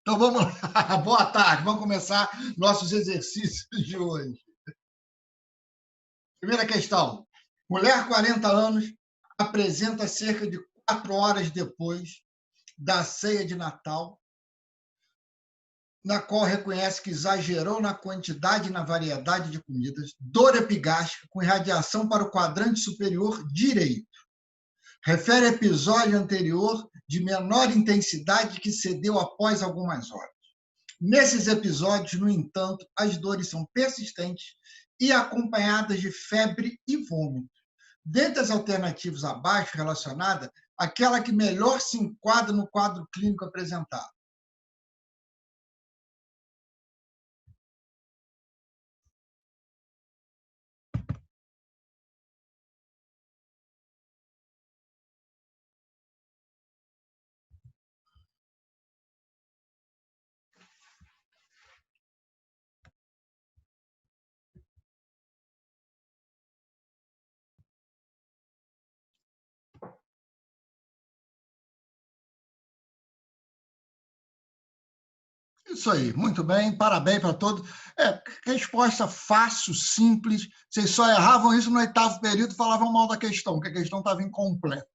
Então vamos lá. Boa tarde, vamos começar nossos exercícios de hoje. Primeira questão. Mulher, 40 anos, apresenta cerca de 4 horas depois da ceia de Natal, na qual reconhece que exagerou na quantidade e na variedade de comidas, dor epigástrica com irradiação para o quadrante superior direito. Refere episódio anterior de menor intensidade que cedeu após algumas horas. Nesses episódios, no entanto, as dores são persistentes e acompanhadas de febre e vômito. Dentre as alternativas abaixo relacionada, aquela que melhor se enquadra no quadro clínico apresentado. Isso aí, muito bem, parabéns para todos. Resposta fácil, simples. Vocês só erravam isso no 8º período e falavam mal da questão, que a questão estava incompleta.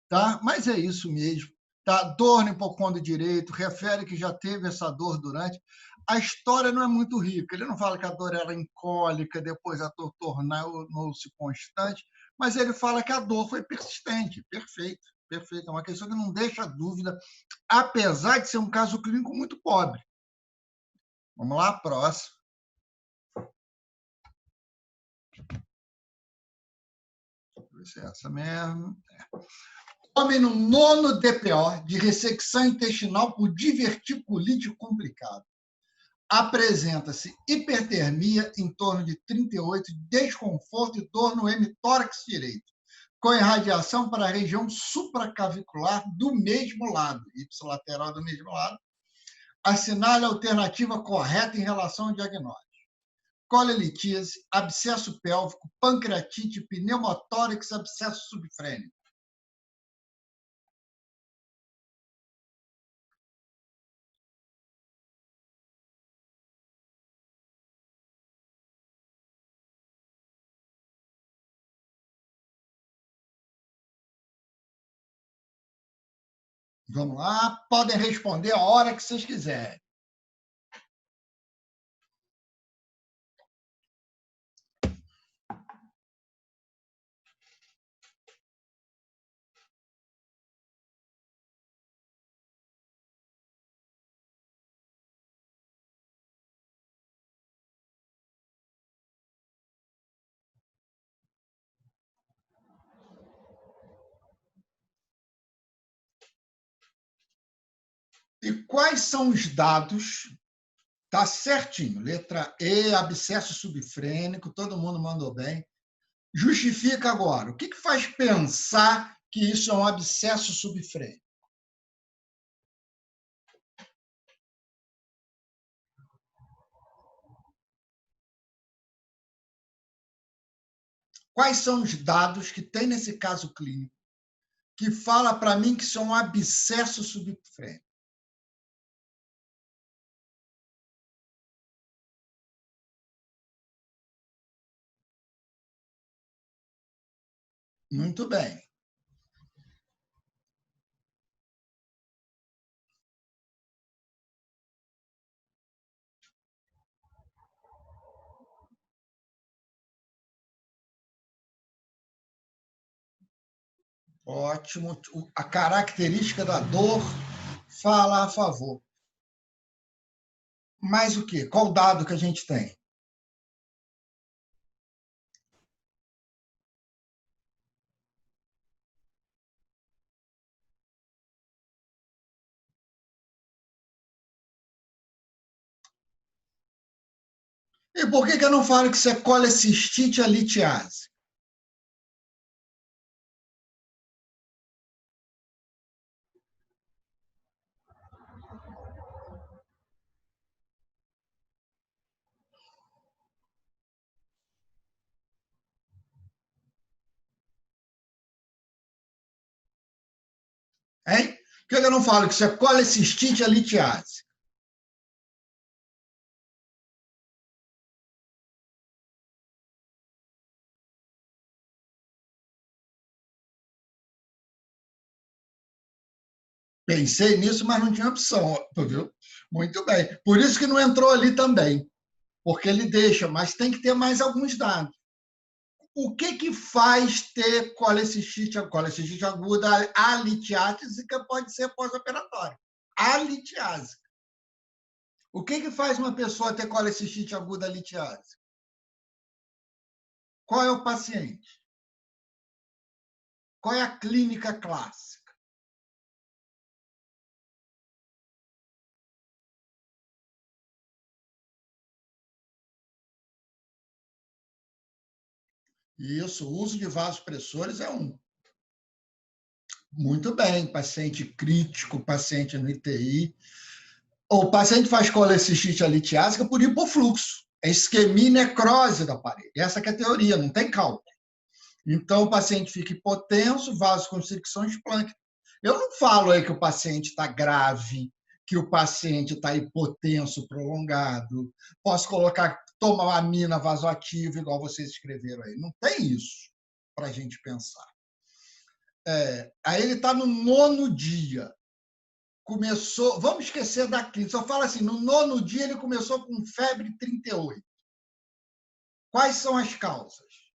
Tá? Mas é isso mesmo. Tá? Dor no hipocôndrio direito, refere que já teve essa dor durante. A história não é muito rica. Ele não fala que a dor era incólica, depois a dor tornou-se constante, mas ele fala que a dor foi persistente. Perfeito, perfeito. É uma questão que não deixa dúvida, apesar de ser um caso clínico muito pobre. Vamos lá, próximo. Deixa eu ver se é essa mesmo. Homem no 9º DPO de ressecção intestinal por diverticulite complicada. Apresenta-se hipertermia em torno de 38, desconforto e dor no hemitórax direito, com irradiação para a região supracavicular do mesmo lado, ipsilateral do mesmo lado. Assinale a alternativa correta em relação ao diagnóstico. Colelitíase, abscesso pélvico, pancreatite, pneumotórax, abscesso subfrênico. Vamos lá, podem responder a hora que vocês quiserem. E quais são os dados? Tá certinho. Letra E, abscesso subfrênico, todo mundo mandou bem. Justifica agora. O que faz pensar que isso é um abscesso subfrênico? Quais são os dados que tem nesse caso clínico que fala para mim que isso é um abscesso subfrênico? Muito bem. Ótimo. A característica da dor fala a favor. Mas o quê? Qual o dado que a gente tem? E por que eu não falo que isso é colecistite a litiase? Hein? Por que eu não falo que isso é colecistite a litiase? Pensei nisso, mas não tinha opção, tu viu? Muito bem. Por isso que não entrou ali também, porque ele deixa, mas tem que ter mais alguns dados. O que que faz ter colecistite aguda alitiásica pode ser pós-operatório? Alitiásica. O que que faz uma pessoa ter colecistite aguda litiásica? Qual é o paciente? Qual é a clínica clássica? Isso, o uso de vasopressores é um. Muito bem, paciente crítico, paciente no ITI. O paciente faz colecistite litiásica por hipofluxo. É isquemia e necrose da parede. Essa que é a teoria, não tem cálculo. Então, o paciente fica hipotenso, vasoconstricção de Planck. Eu não falo aí que o paciente está grave, que o paciente está hipotenso prolongado. Posso colocar, toma amina vasoativa, igual vocês escreveram aí. Não tem isso para a gente pensar. Aí ele está no 9º dia. Começou, vamos esquecer da clínica, só fala assim, no 9º dia ele começou com febre 38. Quais são as causas?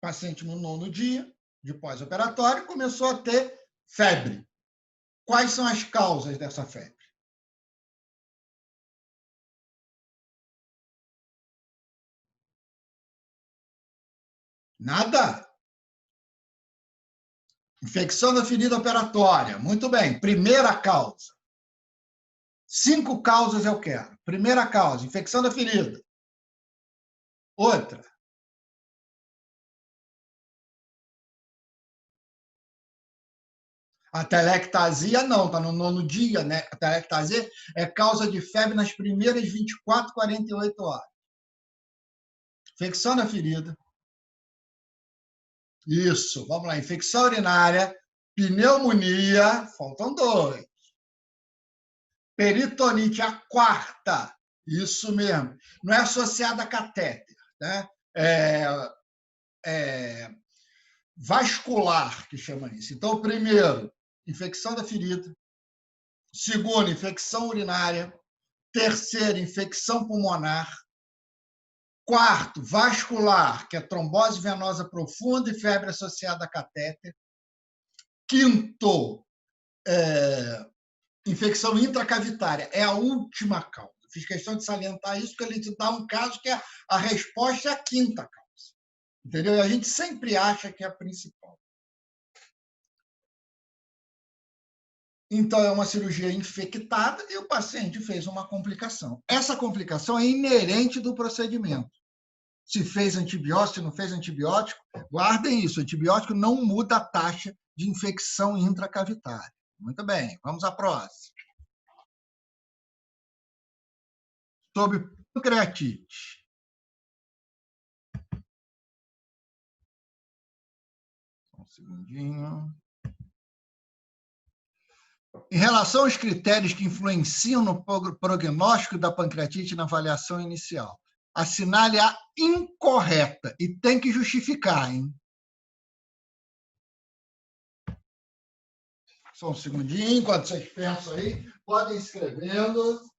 Paciente no 9º dia de pós-operatório começou a ter febre. Quais são as causas dessa febre? Nada. Infecção da ferida operatória. Muito bem. Primeira causa. 5 causas eu quero. Primeira causa, infecção da ferida. Outra. A telectasia não, está no 9º dia, né? A telectasia é causa de febre nas primeiras 24, 48 horas. Infecção da ferida. Isso, vamos lá. Infecção urinária, pneumonia, faltam 2. Peritonite, a quarta. Isso mesmo. Não é associada a catéter, né? É vascular, que chama isso. Então, primeiro, infecção da ferida. Segundo, infecção urinária. Terceiro, infecção pulmonar. Quarto, vascular, que é trombose venosa profunda e febre associada a catéter. Quinto, infecção intracavitária. É a última causa. Fiz questão de salientar isso, porque ele te dá um caso que a resposta é a quinta causa. Entendeu? E a gente sempre acha que é a principal. Então, é uma cirurgia infectada e o paciente fez uma complicação. Essa complicação é inerente do procedimento. Se fez antibiótico, se não fez antibiótico, guardem isso. O antibiótico não muda a taxa de infecção intracavitária. Muito bem, vamos à próxima. Sobre pancreatite. Um segundinho. Em relação aos critérios que influenciam no prognóstico da pancreatite na avaliação inicial, assinale a incorreta e tem que justificar, hein? Só um segundinho, enquanto vocês pensam aí, podem ir escrevendo.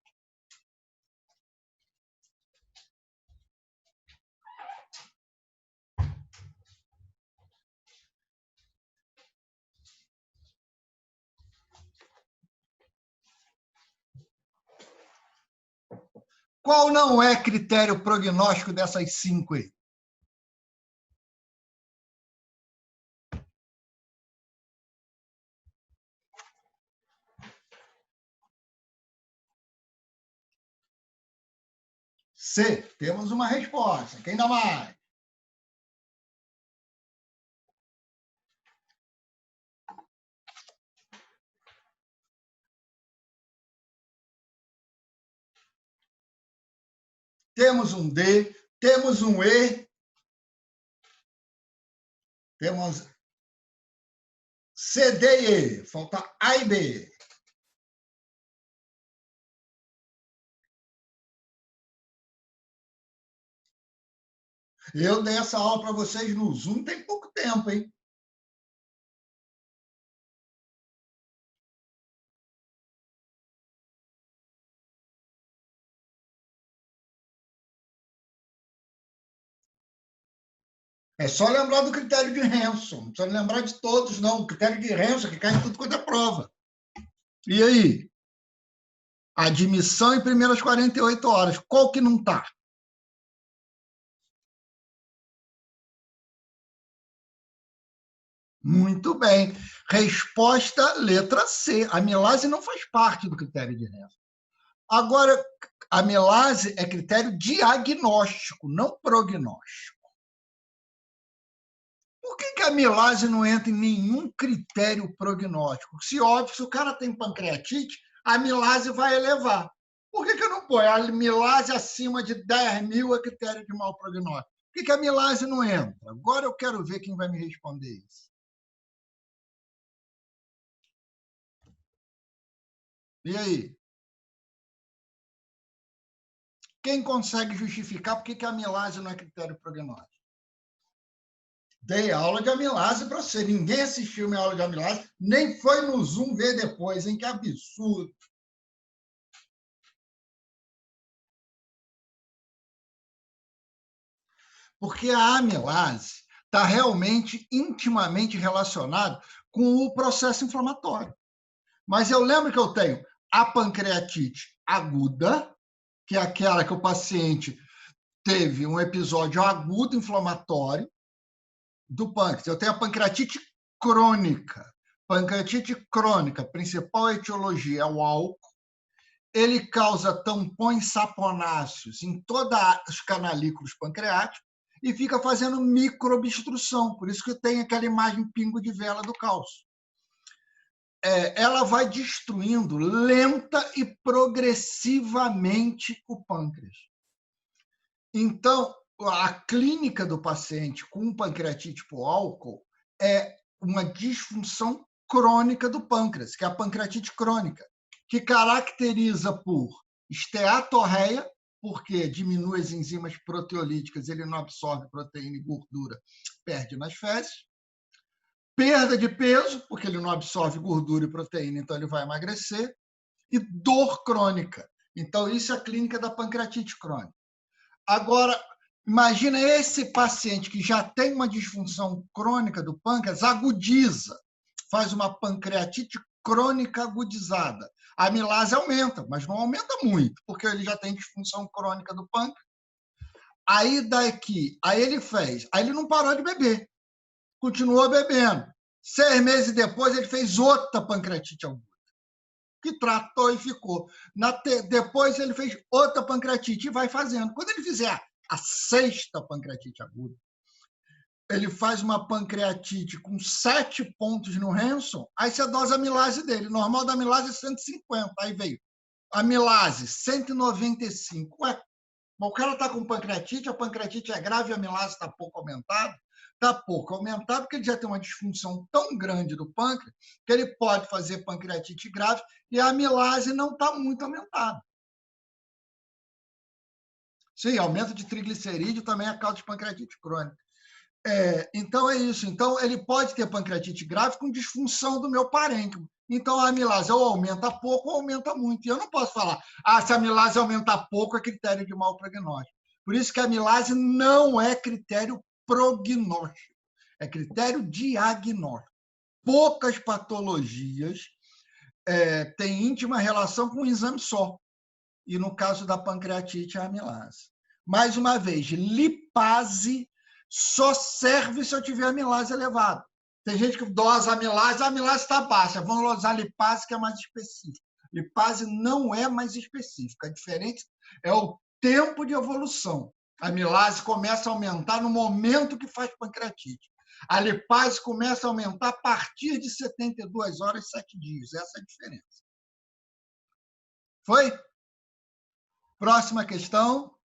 Qual não é critério prognóstico dessas 5 aí? C, temos uma resposta. Quem dá mais? Temos um D, temos um E, temos C, D e E. Falta A e B. Eu dei essa aula para vocês no Zoom tem pouco tempo, hein? É só lembrar do critério de Hanson. Não precisa lembrar de todos, não. O critério de Hanson que cai em tudo quanto é prova. E aí? Admissão em primeiras 48 horas. Qual que não está? Muito bem. Resposta letra C. A amilase não faz parte do critério de Hanson. Agora, a amilase é critério diagnóstico, não prognóstico. Por que a amilase não entra em nenhum critério prognóstico? Se, óbvio, se o cara tem pancreatite, a amilase vai elevar. Por que eu não ponho a amilase acima de 10.000 é critério de mau prognóstico? Por que a amilase não entra? Agora eu quero ver quem vai me responder isso. E aí? Quem consegue justificar por que a amilase não é critério prognóstico? Dei aula de amilase para você. Ninguém assistiu minha aula de amilase, nem foi no Zoom ver depois, hein? Que absurdo. Porque a amilase está realmente intimamente relacionado com o processo inflamatório. Mas eu lembro que eu tenho a pancreatite aguda, que é aquela que o paciente teve um episódio agudo inflamatório do pâncreas. Eu tenho a pancreatite crônica. Pancreatite crônica, principal etiologia é o álcool. Ele causa tampões saponáceos em todos os canalículos pancreáticos e fica fazendo microobstrução. Por isso que tem aquela imagem pingo de vela do cálcio. Ela vai destruindo lenta e progressivamente o pâncreas. Então, a clínica do paciente com pancreatite por álcool é uma disfunção crônica do pâncreas, que é a pancreatite crônica, que caracteriza por esteatorreia, porque diminui as enzimas proteolíticas, ele não absorve proteína e gordura, perde nas fezes. Perda de peso, porque ele não absorve gordura e proteína, então ele vai emagrecer. E dor crônica. Então, isso é a clínica da pancreatite crônica. Agora, imagina esse paciente que já tem uma disfunção crônica do pâncreas, agudiza, faz uma pancreatite crônica agudizada. A amilase aumenta, mas não aumenta muito, porque ele já tem disfunção crônica do pâncreas. Aí ele não parou de beber, continuou bebendo. 6 meses depois, ele fez outra pancreatite aguda, que tratou e ficou. Depois, ele fez outra pancreatite e vai fazendo. Quando ele fizer a 6ª pancreatite aguda, ele faz uma pancreatite com 7 pontos no Hanson, aí você dosa a amilase dele. O normal da amilase é 150. Aí veio amilase 195. Ué, o cara está com pancreatite, a pancreatite é grave e a amilase está pouco aumentada. Está pouco aumentado porque ele já tem uma disfunção tão grande do pâncreas que ele pode fazer pancreatite grave e a amilase não está muito aumentada. Sim, aumento de triglicerídeo também é causa de pancreatite crônica. Então, é isso. Então, ele pode ter pancreatite grave com disfunção do meu parênquima. Então, a amilase ou aumenta pouco ou aumenta muito. E eu não posso falar, se a amilase aumenta pouco, é critério de mau prognóstico. Por isso que a amilase não é critério prognóstico, é critério diagnóstico. Poucas patologias têm íntima relação com um exame só. E no caso da pancreatite, a amilase. Mais uma vez, lipase só serve se eu tiver amilase elevada. Tem gente que dosa a amilase está baixa. Vamos usar lipase, que é mais específica. Lipase não é mais específica. A diferença é o tempo de evolução. A amilase começa a aumentar no momento que faz pancreatite. A lipase começa a aumentar a partir de 72 horas e 7 dias. Essa é a diferença. Foi? Próxima questão.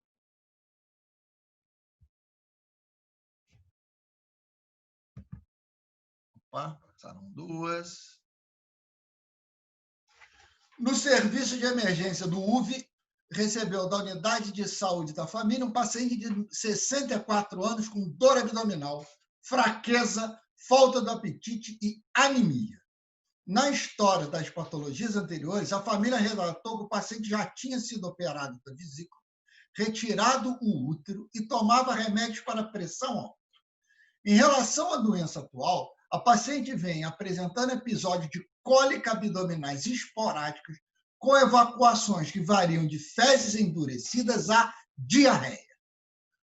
Opa, passaram 2. No serviço de emergência do UV, recebeu da unidade de saúde da família um paciente de 64 anos com dor abdominal, fraqueza, falta de apetite e anemia. Na história das patologias anteriores, a família relatou que o paciente já tinha sido operado da vesícula, retirado o útero e tomava remédios para pressão alta. Em relação à doença atual, a paciente vem apresentando episódios de cólica abdominais esporádicas, com evacuações que variam de fezes endurecidas a diarreia,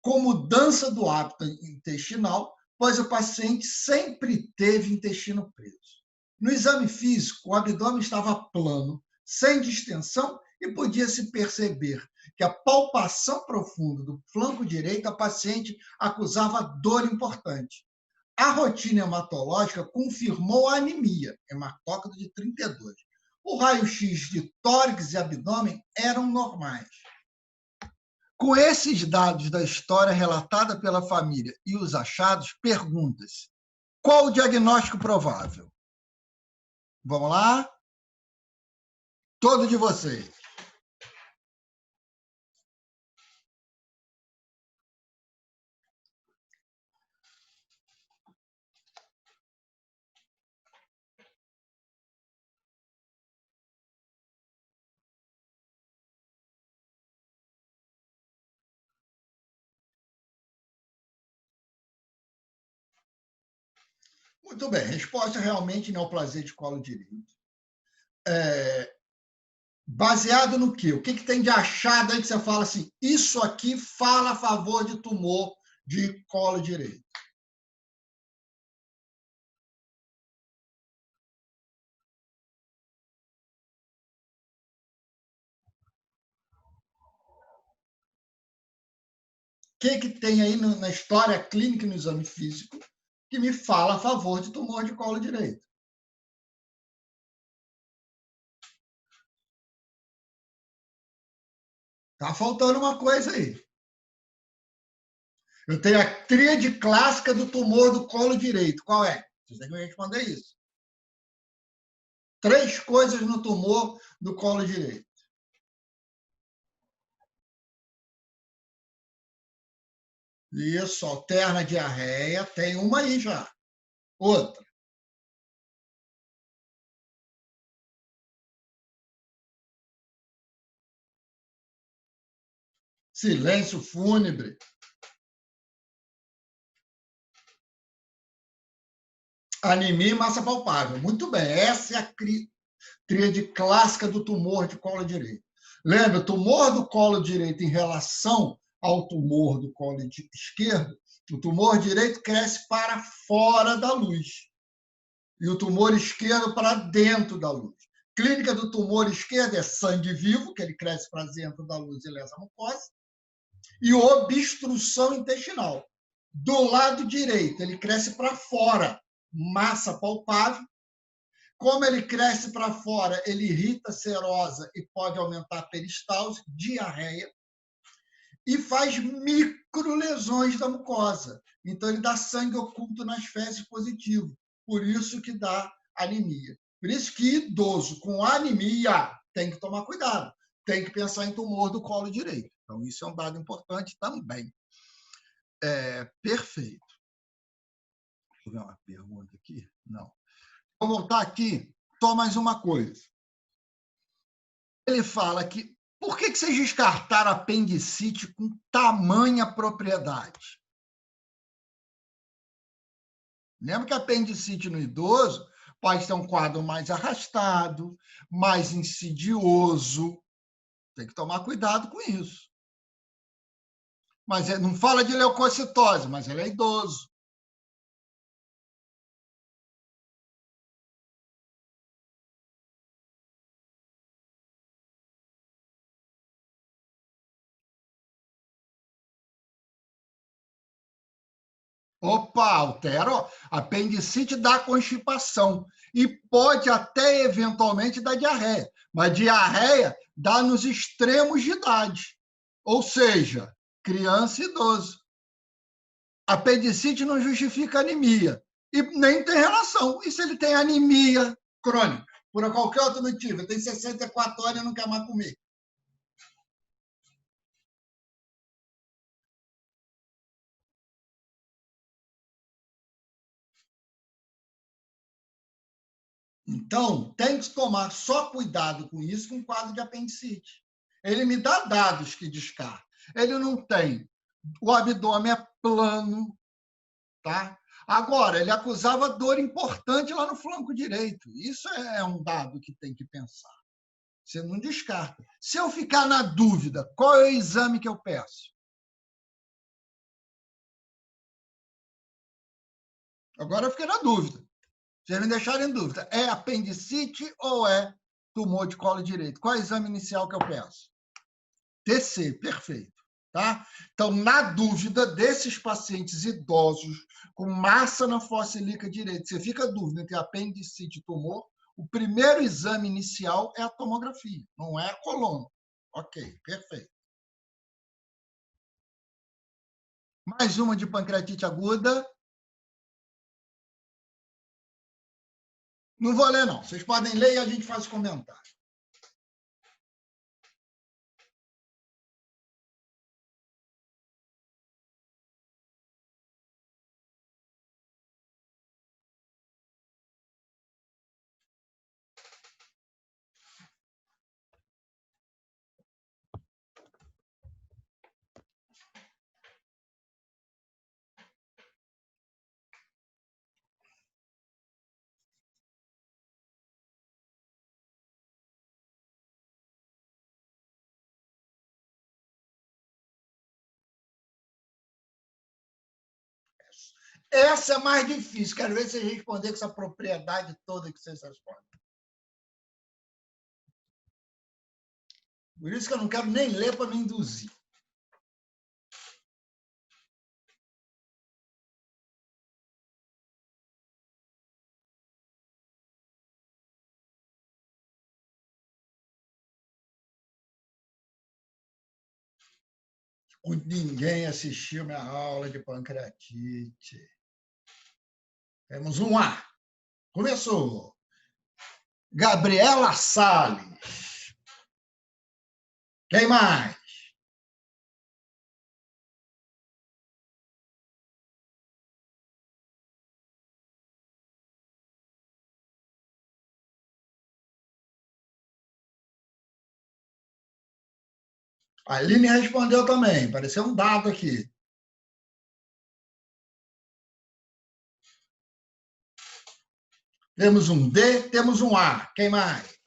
com mudança do hábito intestinal, pois o paciente sempre teve intestino preso. No exame físico, o abdômen estava plano, sem distensão, e podia-se perceber que a palpação profunda do flanco direito, a paciente acusava dor importante. A rotina hematológica confirmou a anemia, hematócrito de 32. O raio-x de tórax e abdômen eram normais. Com esses dados da história relatada pela família e os achados, pergunta-se: qual o diagnóstico provável? Vamos lá? Todo de vocês. Muito bem, resposta realmente neoplasia de colo direito. Baseado no quê? O que tem de achado aí que você fala assim, isso aqui fala a favor de tumor de colo direito? O que tem aí na história clínica e no exame físico que me fala a favor de tumor de colo direito? Tá faltando uma coisa aí. Eu tenho a tríade clássica do tumor do colo direito. Qual é? Vocês têm que me responder isso. 3 coisas no tumor do colo direito. Isso, alterna diarreia. Tem uma aí já. Outra. Silêncio fúnebre. Anemia e massa palpável. Muito bem, essa é a tríade clássica do tumor de colo direito. Lembra, o tumor do colo direito em relação ao tumor do colo esquerdo, o tumor direito cresce para fora da luz e o tumor esquerdo para dentro da luz. Clínica do tumor esquerdo é sangue vivo, que ele cresce para dentro da luz e lesa a mucosa, e obstrução intestinal. Do lado direito, ele cresce para fora, massa palpável. Como ele cresce para fora, ele irrita a serosa e pode aumentar a peristalse, diarreia, e faz microlesões da mucosa. Então, ele dá sangue oculto nas fezes positivo. Por isso que dá anemia. Por isso que idoso com anemia tem que tomar cuidado. Tem que pensar em tumor do colo direito. Então, isso é um dado importante também. Perfeito. Deixa eu ver uma pergunta aqui. Não. Vou voltar aqui, só mais uma coisa. Ele fala que por que vocês descartaram apendicite com tamanha propriedade? Lembra que apendicite no idoso pode ter um quadro mais arrastado, mais insidioso. Tem que tomar cuidado com isso. Mas não fala de leucocitose, mas ele é idoso. Opa, altera. Apendicite dá constipação e pode até eventualmente dar diarreia, mas diarreia dá nos extremos de idade, ou seja, criança e idoso. Apendicite não justifica anemia e nem tem relação. E se ele tem anemia crônica, por qualquer outro motivo, tem 64 anos e não quer mais comer? Então, tem que tomar só cuidado com isso, com um quadro de apendicite. Ele me dá dados que descarta. Ele não tem. O abdômen é plano, tá? Agora, ele acusava dor importante lá no flanco direito. Isso é um dado que tem que pensar. Você não descarta. Se eu ficar na dúvida, qual é o exame que eu peço? Agora eu fiquei na dúvida. Vocês me deixaram em dúvida. É apendicite ou é tumor de colo direito? Qual é o exame inicial que eu peço? TC, perfeito. Tá? Então, na dúvida desses pacientes idosos com massa na fossa ilíaca direita, você fica dúvida entre apendicite e tumor, o primeiro exame inicial é a tomografia, não é a coluna. Ok, perfeito. Mais uma de pancreatite aguda. Não vou ler, não. Vocês podem ler e a gente faz comentário. Essa é mais difícil. Quero ver se vocês responder com essa propriedade toda que vocês respondem. Por isso que eu não quero nem ler para me induzir. Ninguém assistiu minha aula de pancreatite. Temos um A. Começou. Gabriela Salles. Quem mais? A Aline respondeu também. Apareceu um dado aqui. Temos um D, temos um A. Quem mais?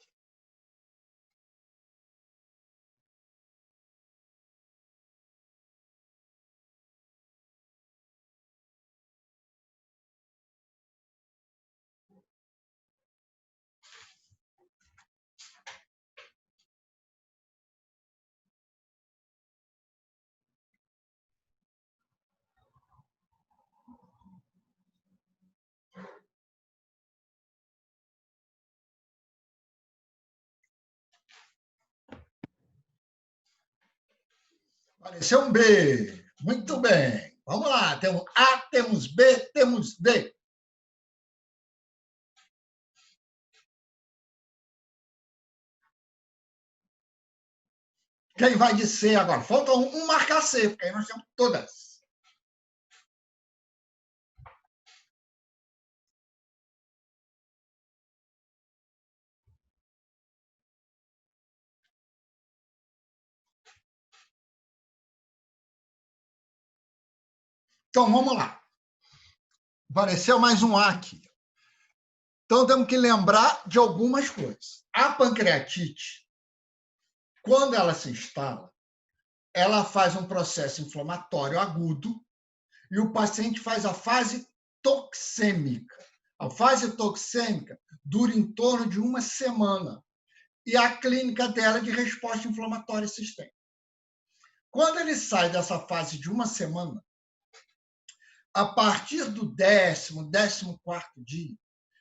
Apareceu um B. Muito bem. Vamos lá. Temos A, temos B, temos D. Quem vai de C agora? Falta um marcar C, porque aí nós temos todas. Então, vamos lá. Apareceu mais um A aqui. Então, temos que lembrar de algumas coisas. A pancreatite, quando ela se instala, ela faz um processo inflamatório agudo e o paciente faz a fase toxêmica. A fase toxêmica dura em torno de uma semana e a clínica dela é de resposta inflamatória sistêmica. Quando ele sai dessa fase de uma semana, a partir do 14º dia,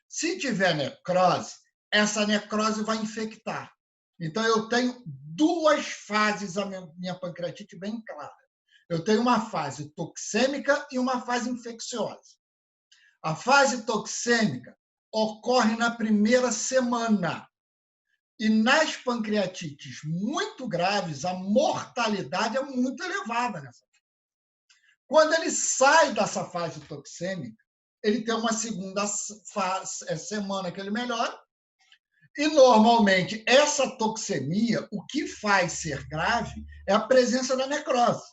se tiver necrose, essa necrose vai infectar. Então, eu tenho duas fases a minha pancreatite bem clara. Eu tenho uma fase toxêmica e uma fase infecciosa. A fase toxêmica ocorre na primeira semana. E nas pancreatites muito graves, a mortalidade é muito elevada nessa. Quando ele sai dessa fase toxêmica, ele tem uma segunda semana que ele melhora E, normalmente, essa toxemia, o que faz ser grave é a presença da necrose.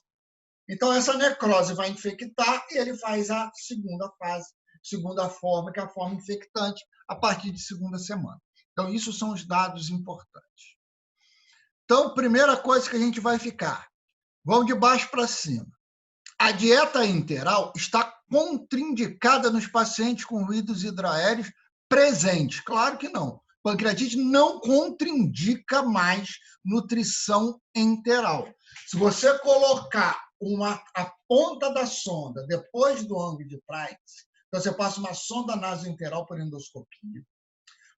Então, essa necrose vai infectar e ele faz a segunda fase, segunda forma, que é a forma infectante, a partir de segunda semana. Então, isso são os dados importantes. Então, primeira coisa que a gente vai ficar, vamos de baixo para cima. A dieta interal está contraindicada nos pacientes com ruídos hidroaéreos presentes. Claro que não. Pancreatite não contraindica mais nutrição enteral. Se você colocar a ponta da sonda depois do ângulo de trás, então você passa uma sonda nasointeral por endoscopia,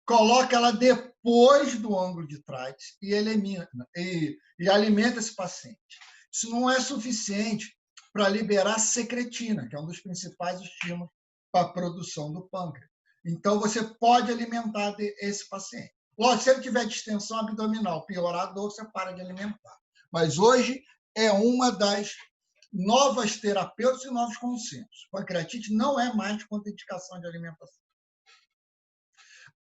coloca ela depois do ângulo de trás e elimina e alimenta esse paciente. Isso não é suficiente para liberar secretina, que é um dos principais estímulos para a produção do pâncreas. Então, você pode alimentar esse paciente. Lógico, se ele tiver distensão abdominal, piorar a dor, você para de alimentar. Mas hoje é uma das novas terapêuticas e novos consensos. Pancreatite não é mais contraindicação de alimentação.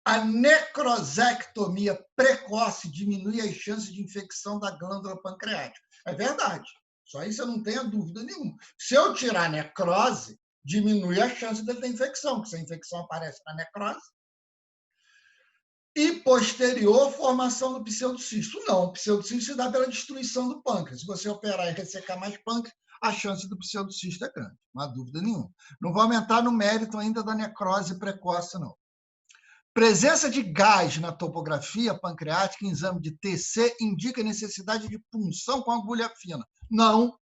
A necrosectomia precoce diminui as chances de infecção da glândula pancreática. É verdade. Só isso eu não tenho dúvida nenhuma. Se eu tirar a necrose, diminui a chance de ter infecção, porque se a infecção aparece na necrose. E posterior formação do pseudocisto. Não, o pseudocisto se dá pela destruição do pâncreas. Se você operar e ressecar mais pâncreas, a chance do pseudocisto é grande, não há dúvida nenhuma. Não vou aumentar no mérito ainda da necrose precoce, não. Presença de gás na topografia pancreática em exame de TC indica necessidade de punção com agulha fina. Não.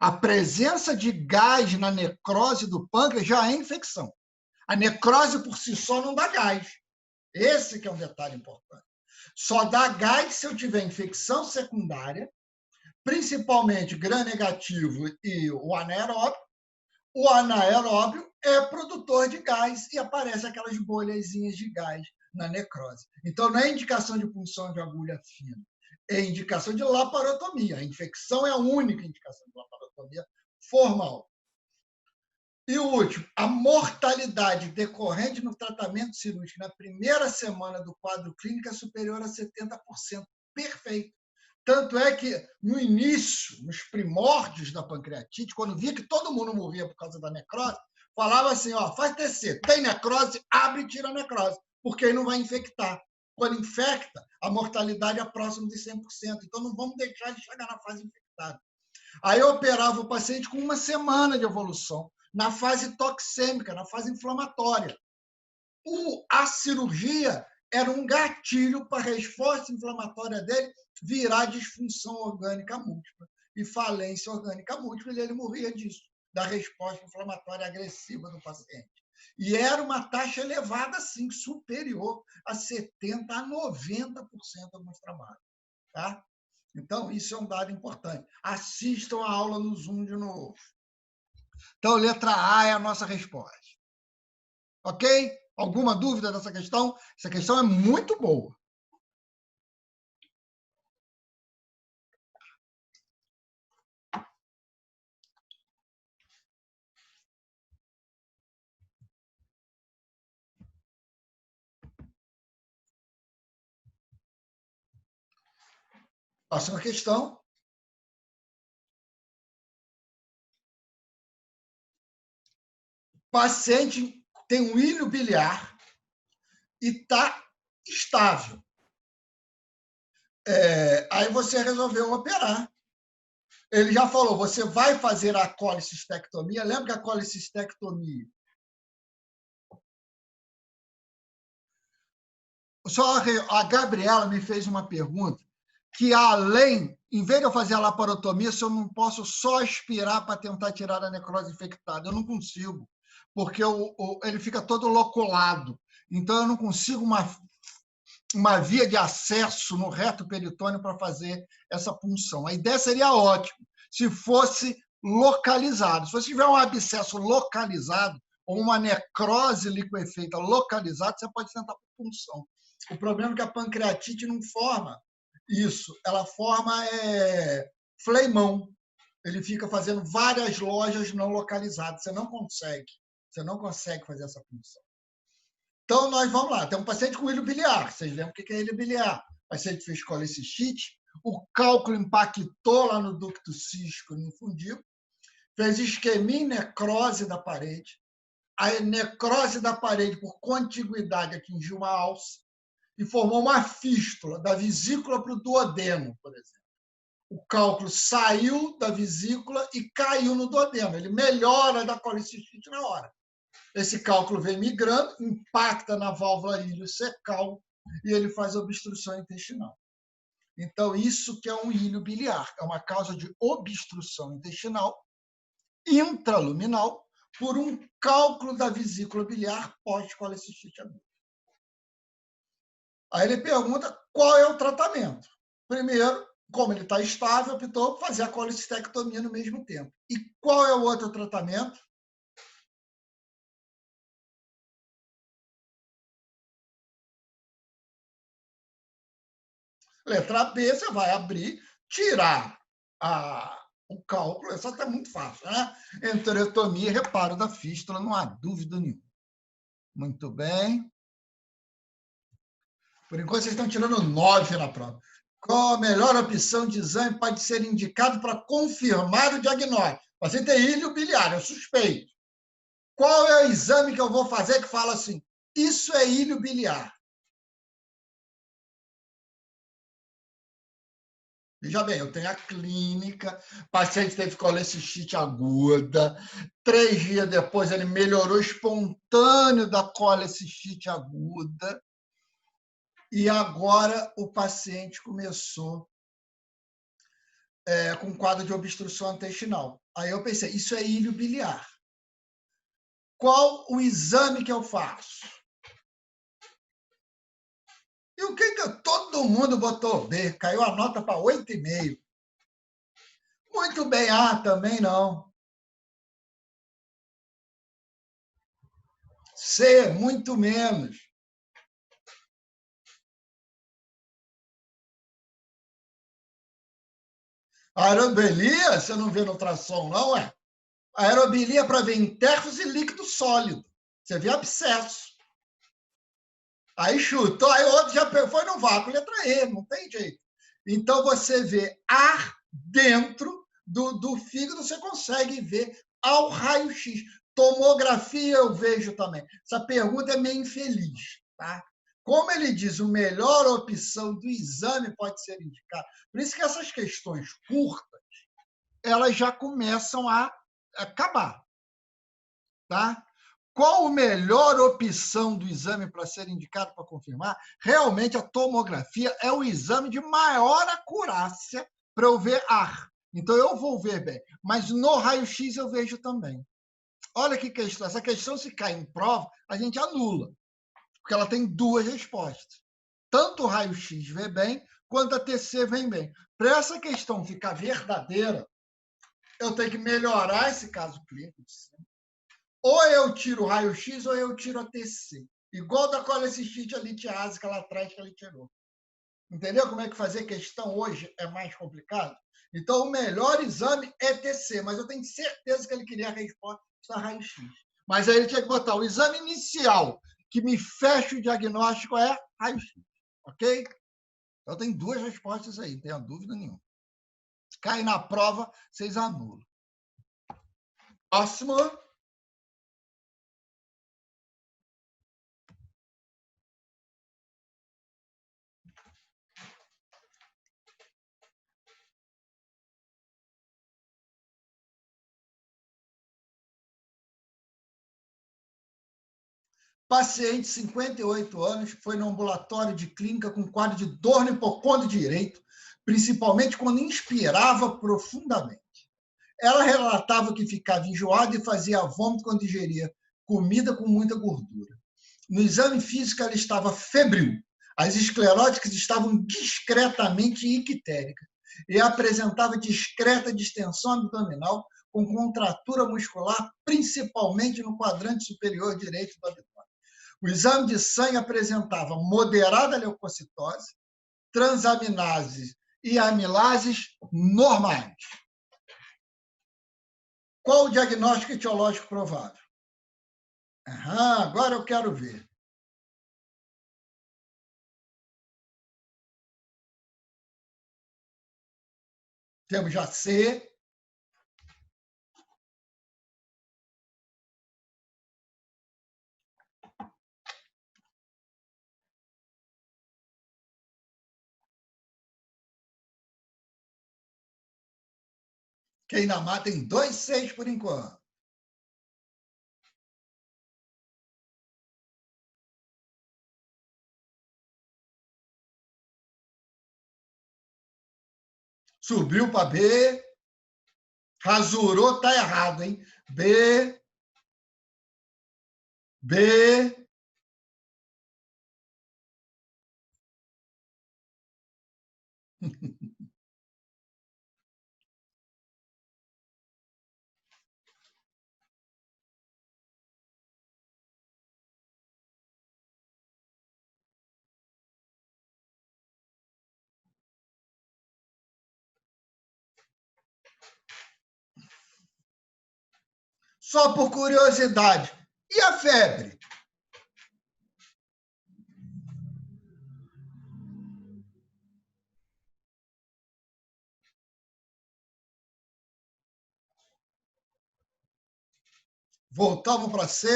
A presença de gás na necrose do pâncreas já é infecção. A necrose por si só não dá gás. Esse que é um detalhe importante. Só dá gás se eu tiver infecção secundária, principalmente gram-negativo e o anaeróbio. O anaeróbio é produtor de gás e aparece aquelas bolhazinhas de gás na necrose. Então, não é indicação de punção de agulha fina, é indicação de laparotomia. A infecção é a única indicação de laparotomia formal. E o último, a mortalidade decorrente no tratamento cirúrgico na primeira semana do quadro clínico é superior a 70%. Perfeito. Tanto é que, no início, nos primórdios da pancreatite, quando via que todo mundo morria por causa da necrose, falava assim, ó, faz TC, tem necrose, abre e tira a necrose, porque aí não vai infectar. Quando infecta, a mortalidade é próxima de 100%. Então, não vamos deixar de chegar na fase infectada. Aí eu operava o paciente com uma semana de evolução, na fase toxêmica, na fase inflamatória. A cirurgia era um gatilho para a resposta inflamatória dele virar disfunção orgânica múltipla e falência orgânica múltipla, e ele morria disso, da resposta inflamatória agressiva do paciente. E era uma taxa elevada, sim, superior a 70% a 90% em alguns trabalhos. Tá? Então, isso é um dado importante. Assistam a aula no Zoom de novo. Então, letra A é a nossa resposta. Ok? Alguma dúvida dessa questão? Essa questão é muito boa. Próxima questão. Paciente tem um ilho biliar e está estável. Aí você resolveu operar. Ele já falou, você vai fazer a colicistectomia. Lembra que a colicistectomia... Só a Gabriela me fez uma pergunta que, além, em vez de eu fazer a laparotomia, se eu não posso só aspirar para tentar tirar a necrose infectada, eu não consigo, porque ele fica todo loculado. Então, eu não consigo uma via de acesso no reto peritônio para fazer essa punção. A ideia seria ótima se fosse localizado. Se você tiver um abscesso localizado ou uma necrose liquefeita localizada, você pode tentar punção. O problema é que a pancreatite não forma isso. Ela forma fleimão. Ele fica fazendo várias lojas não localizadas. Você não consegue fazer essa punção. Então, nós vamos lá. Tem um paciente com ilho biliar. Vocês lembram o que é ilho biliar? O paciente fez colecistite, o cálculo impactou lá no ducto cístico, não fundiu, fez isquemia e necrose da parede. A necrose da parede, por contiguidade, atingiu uma alça e formou uma fístula da vesícula para o duodeno, por exemplo. O cálculo saiu da vesícula e caiu no duodeno. Ele melhora da colecistite na hora. Esse cálculo vem migrando, impacta na válvula iliocecal e ele faz obstrução intestinal. Então, isso que é um ilho biliar, é uma causa de obstrução intestinal intraluminal por um cálculo da vesícula biliar pós-colecistite aguda. Aí ele pergunta qual é o tratamento. Primeiro, como ele está estável, optou por fazer a colecistectomia no mesmo tempo. E qual é o outro tratamento? Letra B, você vai abrir, tirar o cálculo, isso até é muito fácil, né? Enterotomia e reparo da fístula, não há dúvida nenhuma. Muito bem. Por enquanto, vocês estão tirando 9 na prova. Qual a melhor opção de exame pode ser indicado para confirmar o diagnóstico? O paciente tem ilho biliar, eu suspeito. Qual é o exame que eu vou fazer que fala assim, isso é ilho biliar? Veja bem, eu tenho a clínica, o paciente teve colecistite aguda, 3 dias depois ele melhorou espontâneo da colecistite aguda, e agora o paciente começou com um quadro de obstrução intestinal. Aí eu pensei, isso é ilho biliar. Qual o exame que eu faço? E o que todo mundo botou B? Caiu a nota para 8,5. Muito bem, também não. C, muito menos. Aerobelia, você não vê no ultrassom, não é? Aerobelia é para ver intérface e líquido sólido. Você vê abscesso. Aí chutou, aí o outro já foi no vácuo, letra E, não tem jeito. Então, você vê ar dentro do fígado, você consegue ver ao raio-x. Tomografia eu vejo também. Essa pergunta é meio infeliz, tá? Como ele diz, a melhor opção do exame pode ser indicada. Por isso que essas questões curtas, elas já começam a acabar, tá? Qual a melhor opção do exame para ser indicado para confirmar? Realmente, a tomografia é o exame de maior acurácia para eu ver ar. Então, eu vou ver bem. Mas no raio-x eu vejo também. Olha que questão. Essa questão, se cai em prova, a gente anula. Porque ela tem 2 respostas. Tanto o raio-x vê bem, quanto a TC vem bem. Para essa questão ficar verdadeira, eu tenho que melhorar esse caso clínico. Ou eu tiro o raio-x ou eu tiro a TC. Igual da colecistite litiásica lá atrás que ele tirou. Entendeu como é que fazer questão hoje é mais complicado? Então, o melhor exame é TC, mas eu tenho certeza que ele queria a resposta raio-x. Mas aí ele tinha que botar o exame inicial, que me fecha o diagnóstico, é raio-x. Ok? Então, tem 2 respostas aí, não tenha dúvida nenhuma. Cai na prova, vocês anulam. Próximo. Paciente, 58 anos, foi no ambulatório de clínica com quadro de dor no hipocôndrio direito, principalmente quando inspirava profundamente. Ela relatava que ficava enjoada e fazia vômito quando digeria comida com muita gordura. No exame físico, ela estava febril. As escleróticas estavam discretamente ictéricas e apresentava discreta distensão abdominal com contratura muscular, principalmente no quadrante superior direito do abdômen. O exame de sangue apresentava moderada leucocitose, transaminases e amilases normais. Qual o diagnóstico etiológico provável? Agora eu quero ver. Temos já C. Quem na mata tem 2 Cs por enquanto. Subiu para B. Rasurou, tá errado, hein? B. B. Só por curiosidade. E a febre? Voltamos para C.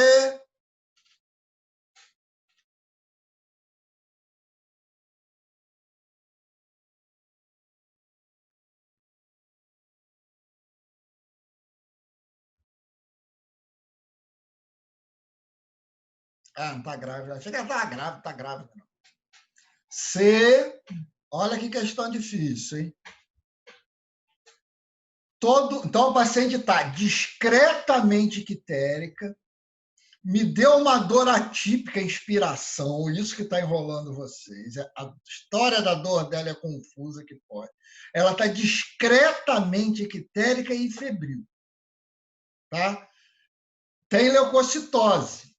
Ah, não está grávida. Achei que ela estava grávida, está grávida. Não. C. Olha que questão difícil, hein? Então, o paciente está discretamente ictérica, me deu uma dor atípica, inspiração, isso que está enrolando vocês. A história da dor dela é confusa que pode. Ela está discretamente ictérica e febril. Tá? Tem leucocitose.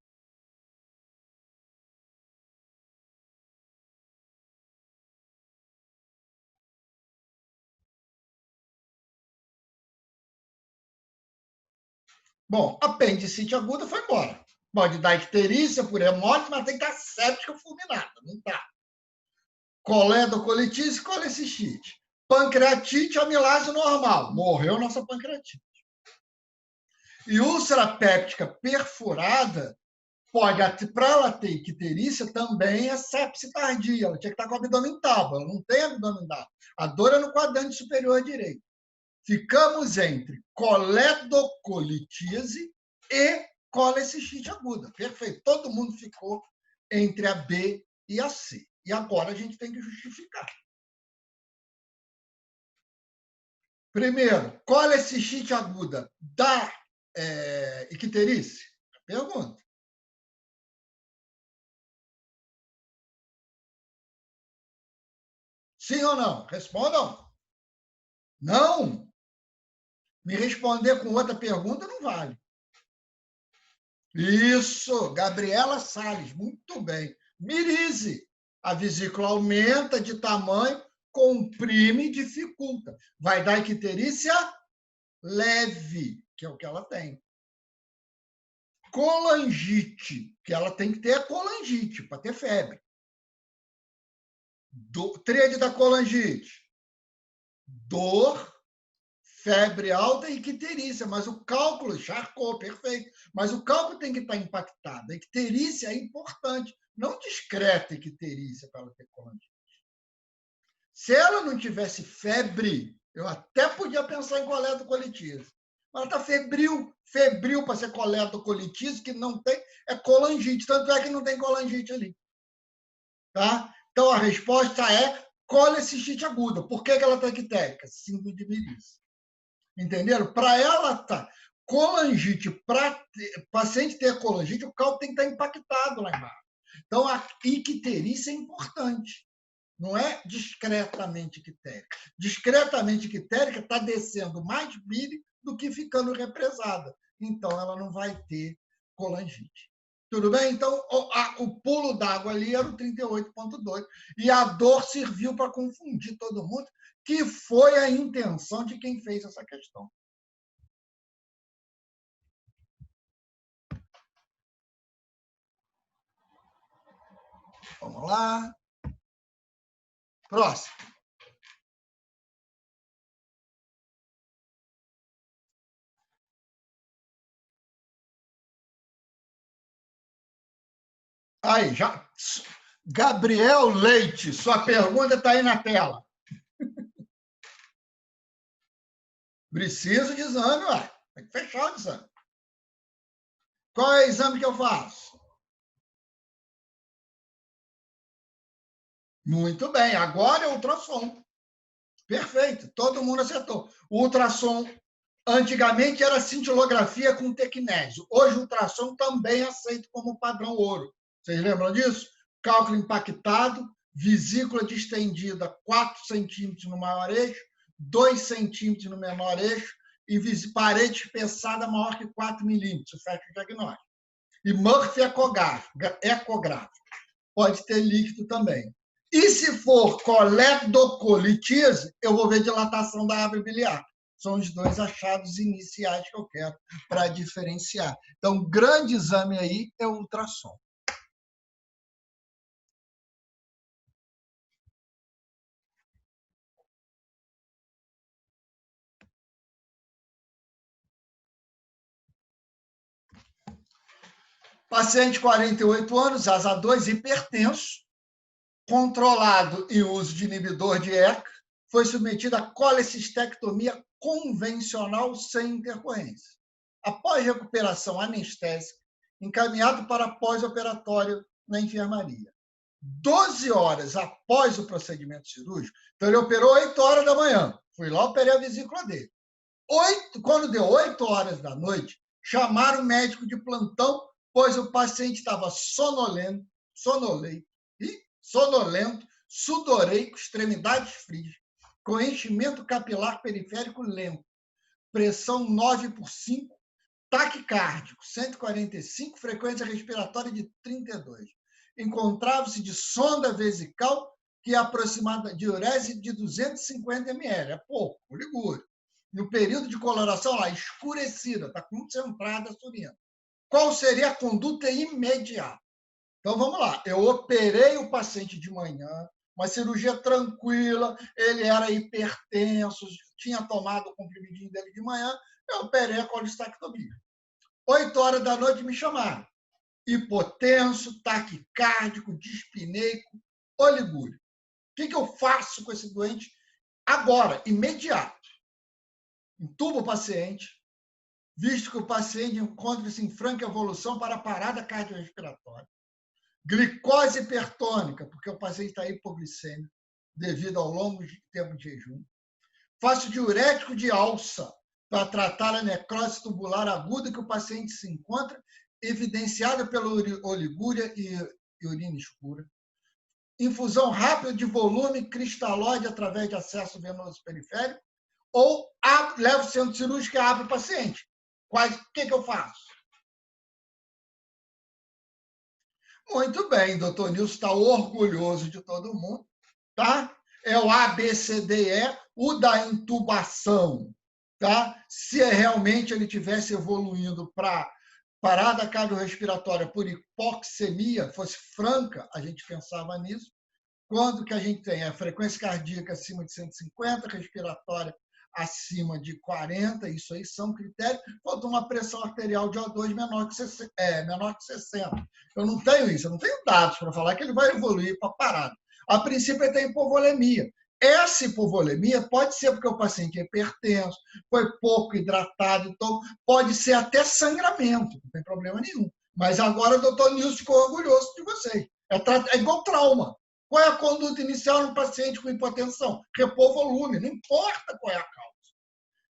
Bom, apendicite aguda foi embora. Pode dar icterícia por hemólise, mas tem que estar séptica fulminada. Não está. Coledocolitíase e colecistite. Pancreatite, amilase normal. Morreu nossa pancreatite. E úlcera péptica perfurada, pode, para ela ter icterícia, também é sepse tardia. Ela tinha que estar com o abdômen tábua. Ela não tem abdômen tábua. A dor é no quadrante superior direito. Ficamos entre coledocolitíase e colecistite aguda. Perfeito. Todo mundo ficou entre a B e a C. E agora a gente tem que justificar. Primeiro, colecistite aguda dá icterícia? Pergunta. Sim ou não? Respondam. Não. Me responder com outra pergunta não vale. Isso, Gabriela Salles, muito bem. Mirise. A vesícula aumenta de tamanho, comprime e dificulta. Vai dar icterícia leve, que é o que ela tem. Colangite, que ela tem que ter a colangite para ter febre. Tríade da colangite. Dor, febre alta e icterícia, mas o cálculo, Charcot, perfeito, mas o cálculo tem que estar impactado. A icterícia é importante, não discreta icterícia para ela ter colangite. Se ela não tivesse febre, eu até podia pensar em coledocolitíase. Mas ela está febril para ser coledocolitíase, que não tem, é colangite, tanto é que não tem colangite ali. Tá? Então, a resposta é colecistite aguda. Por que ela está ictérica? Síndrome de Miris. Entenderam? Para ela estar colangite, para paciente ter colangite, o cálculo tem que estar impactado lá embaixo. Então, a icterícia é importante. Não é discretamente ictérica. Discretamente ictérica está descendo mais bile do que ficando represada. Então, ela não vai ter colangite. Tudo bem? Então, o pulo d'água ali era o 38,2. E a dor serviu para confundir todo mundo, que foi a intenção de quem fez essa questão. Vamos lá. Próximo. Aí, já. Gabriel Leite, sua pergunta está aí na tela. Preciso de exame, ué. Tem que fechar o exame. Qual é o exame que eu faço? Muito bem, agora é ultrassom. Perfeito, todo mundo acertou. O ultrassom, antigamente, era cintilografia com tecnésio. Hoje, o ultrassom também é aceito como padrão ouro. Vocês lembram disso? Cálculo impactado, vesícula distendida 4 centímetros no maior eixo, 2 centímetros no menor eixo e parede espessada maior que 4 milímetros. Fecha o diagnóstico. E Murphy ecográfico. Pode ter líquido também. E se for colectocolitise, eu vou ver dilatação da árvore biliar. São os dois achados iniciais que eu quero para diferenciar. Então, o grande exame aí é o ultrassom. Paciente 48 anos, asa 2, hipertenso, controlado e uso de inibidor de ECA, foi submetido a colecistectomia convencional sem intercorrência. Após recuperação anestésica, encaminhado para pós-operatório na enfermaria. 12 horas após o procedimento cirúrgico, então ele operou 8 horas da manhã, fui lá, operei a vesícula dele. Quando deu 8 horas da noite, chamaram o médico de plantão, pois o paciente estava sonolento, sudoreico, extremidades frias, com enchimento capilar periférico lento, pressão 9/5, taquicárdico 145, frequência respiratória de 32. Encontrava-se de sonda vesical que é aproximada de diurese de 250 ml, é pouco, oligúria. No período de coloração lá, escurecida, está concentrada a urina. Qual seria a conduta imediata? Então, vamos lá. Eu operei o paciente de manhã, uma cirurgia tranquila, ele era hipertenso, tinha tomado o comprimidinho dele de manhã, eu operei a colestectomia. 8 horas da noite me chamaram. Hipotenso, taquicárdico, dispineico, oligúria. O que eu faço com esse doente agora, imediato? Entubo o paciente, visto que o paciente encontra-se em franca evolução para a parada cardiorrespiratória. Glicose hipertônica, porque o paciente está hipoglicêmico devido ao longo tempo de jejum. Faço diurético de alça para tratar a necrose tubular aguda que o paciente se encontra, evidenciada pela oligúria e urina escura. Infusão rápida de volume cristalóide através de acesso venoso periférico, ou levo o centro cirúrgico e abro o paciente. O que eu faço? Muito bem, doutor Nilson está orgulhoso de todo mundo, tá? É o ABCDE, o da intubação, tá? Se realmente ele tivesse evoluindo para parada cardiorrespiratória por hipoxemia, fosse franca, a gente pensava nisso. Quando que a gente tem a frequência cardíaca acima de 150, respiratória acima de 40, isso aí são critérios, falta uma pressão arterial de O2 menor que 60. Eu não tenho isso, eu não tenho dados para falar que ele vai evoluir para parada. A princípio, ele tem hipovolemia. Essa hipovolemia pode ser porque o paciente é hipertenso, foi pouco hidratado, então pode ser até sangramento, não tem problema nenhum. Mas agora o doutor Nilson ficou orgulhoso de vocês. É igual trauma. Qual é a conduta inicial no paciente com hipotensão? Repor volume, não importa qual é a causa.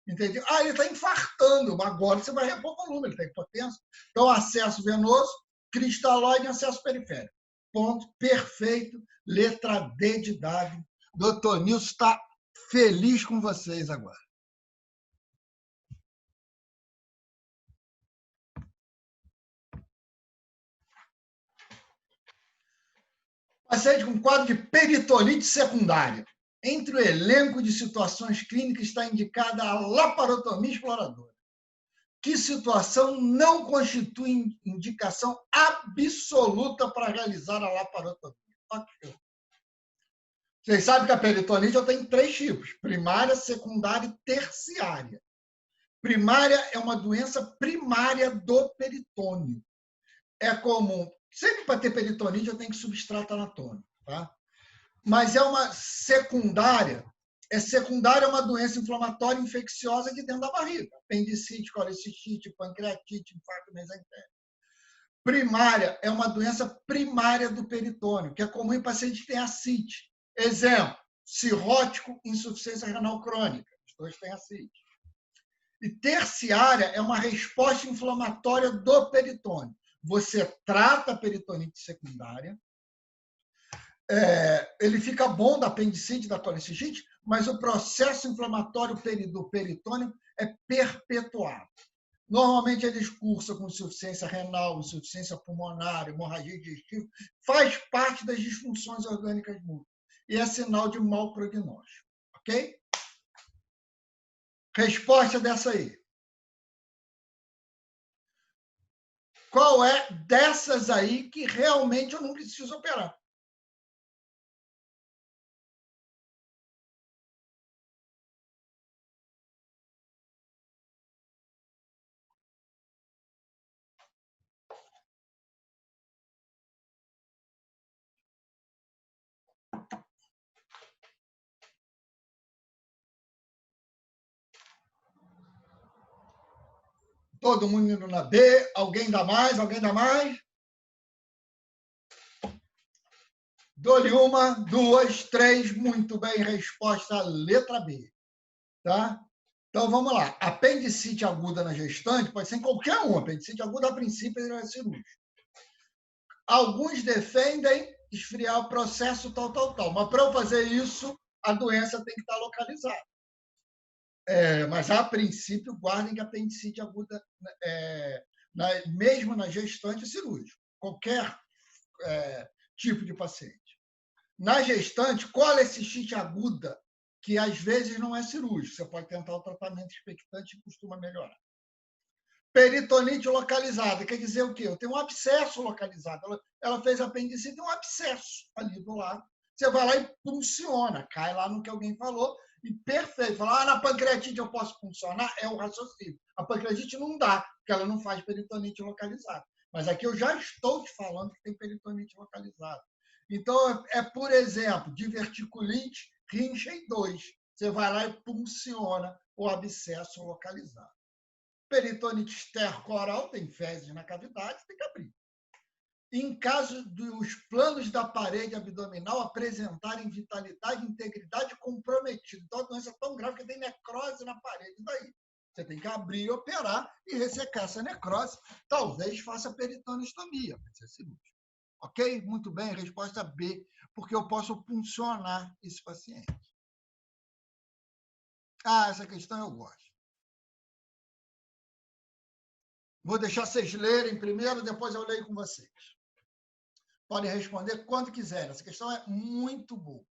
Entendeu? Ele está infartando, agora você vai repor volume, ele está hipotenso. Então, acesso venoso, cristalóide e acesso periférico. Ponto, perfeito, letra D de dado. Doutor Nilson está feliz com vocês agora. Paciente com quadro de peritonite secundária. Entre o elenco de situações clínicas está indicada a laparotomia exploradora. Que situação não constitui indicação absoluta para realizar a laparotomia? Vocês sabem que a peritonite tem 3 tipos: primária, secundária e terciária. Primária é uma doença primária do peritônio. é comum. Sempre para ter peritonite, eu tenho que substrato anatômico, tá? Mas é uma secundária. Secundária é uma doença inflamatória infecciosa de dentro da barriga. Apendicite, colecistite, pancreatite, infarto mesentérico. Primária é uma doença primária do peritônio, que é comum em pacientes que têm ascite. Exemplo, cirrótico, insuficiência renal crônica. Os dois têm ascite. E terciária é uma resposta inflamatória do peritônio. Você trata a peritonite secundária, ele fica bom da apendicite, da colecistite, mas o processo inflamatório do peritônio é perpetuado. Normalmente eles cursam com insuficiência renal, insuficiência pulmonar, hemorragia digestiva, faz parte das disfunções orgânicas múltiplas e é sinal de mau prognóstico, ok? Resposta dessa aí. Qual é dessas aí que realmente eu não preciso operar? Todo mundo indo na B, alguém dá mais, alguém dá mais? Dou-lhe uma, duas, três, muito bem, resposta letra B. Tá? Então, vamos lá. Apendicite aguda na gestante pode ser em qualquer um. Apendicite aguda, a princípio, ele é cirúrgico. Alguns defendem esfriar o processo tal. Mas, para eu fazer isso, a doença tem que estar localizada. Mas, a princípio, guardem que a apendicite aguda, mesmo na gestante, é cirúrgico. Qualquer tipo de paciente. Na gestante, colecistite aguda, que às vezes não é cirúrgico. Você pode tentar o tratamento expectante e costuma melhorar. Peritonite localizada, quer dizer o quê? Eu tenho um abscesso localizado. Ela fez apendicite, tem um abscesso ali do lado. Você vai lá e funciona, cai lá no que alguém falou, e perfeito. Fala, na pancreatite eu posso funcionar? É o raciocínio. A pancreatite não dá, porque ela não faz peritonite localizada. Mas aqui eu já estou te falando que tem peritonite localizada. Então, por exemplo, diverticulite, Rinchen 2. Você vai lá e funciona o abscesso localizado. Peritonite esterco-oral, tem fezes na cavidade, tem que abrir. Em caso dos planos da parede abdominal apresentarem vitalidade e integridade comprometida. Então, a doença é tão grave que tem necrose na parede. Daí, você tem que abrir e operar e ressecar essa necrose. Talvez faça peritonectomia, pode ser cirúrgico. Ok? Muito bem, resposta B, porque eu posso puncionar esse paciente. Essa questão eu gosto. Vou deixar vocês lerem primeiro, depois eu leio com vocês. Podem responder quando quiserem. Essa questão é muito boa.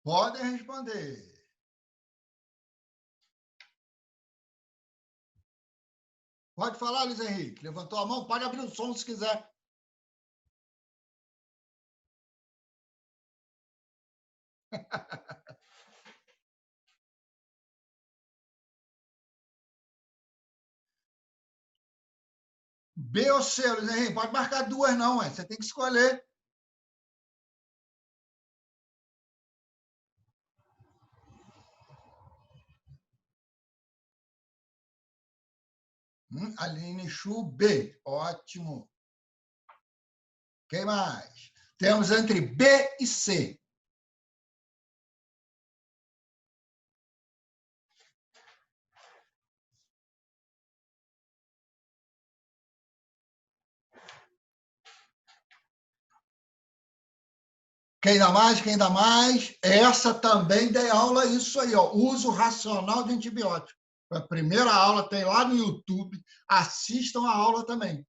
Podem responder. Pode falar, Luiz Henrique. Levantou a mão, pode abrir o som se quiser. B ou C, Luiz Henrique? Pode marcar duas, não. Você tem que escolher. Aline Chu, B. Ótimo. Quem mais? Temos entre B e C. Quem dá mais? Quem dá mais? Essa também dei aula, isso aí, ó, uso racional de antibiótico. A primeira aula tem lá no YouTube. Assistam a aula também.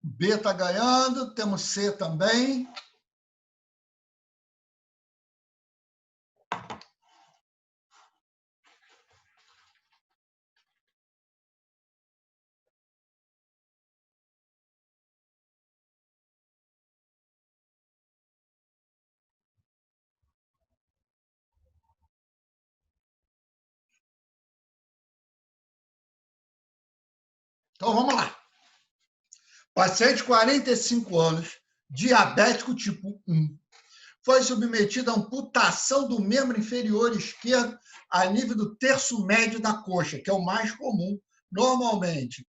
B está ganhando, temos C também. Então, vamos lá. Paciente, 45 anos, diabético tipo 1, foi submetido a amputação do membro inferior esquerdo a nível do terço médio da coxa, que é o mais comum. Normalmente,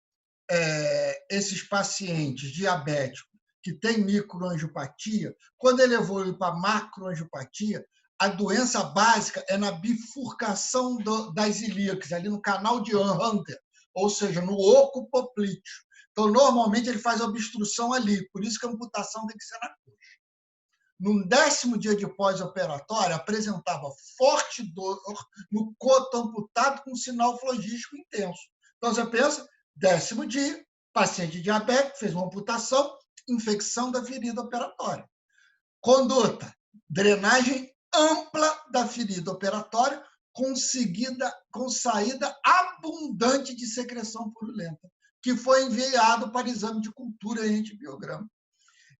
esses pacientes diabéticos que têm microangiopatia, quando ele evolui para macroangiopatia, a doença básica é na bifurcação das ilíacas, ali no canal de Hunter, ou seja, no oco poplíteo. Então, normalmente, ele faz obstrução ali, por isso que a amputação tem que ser na coxa. No 10º dia de pós-operatório, apresentava forte dor no coto amputado com sinal flogístico intenso. Então, você pensa, 10º dia, paciente diabético, fez uma amputação, infecção da ferida operatória. Conduta, drenagem ampla da ferida operatória, com saída abundante de secreção purulenta, que foi enviado para exame de cultura e antibiograma.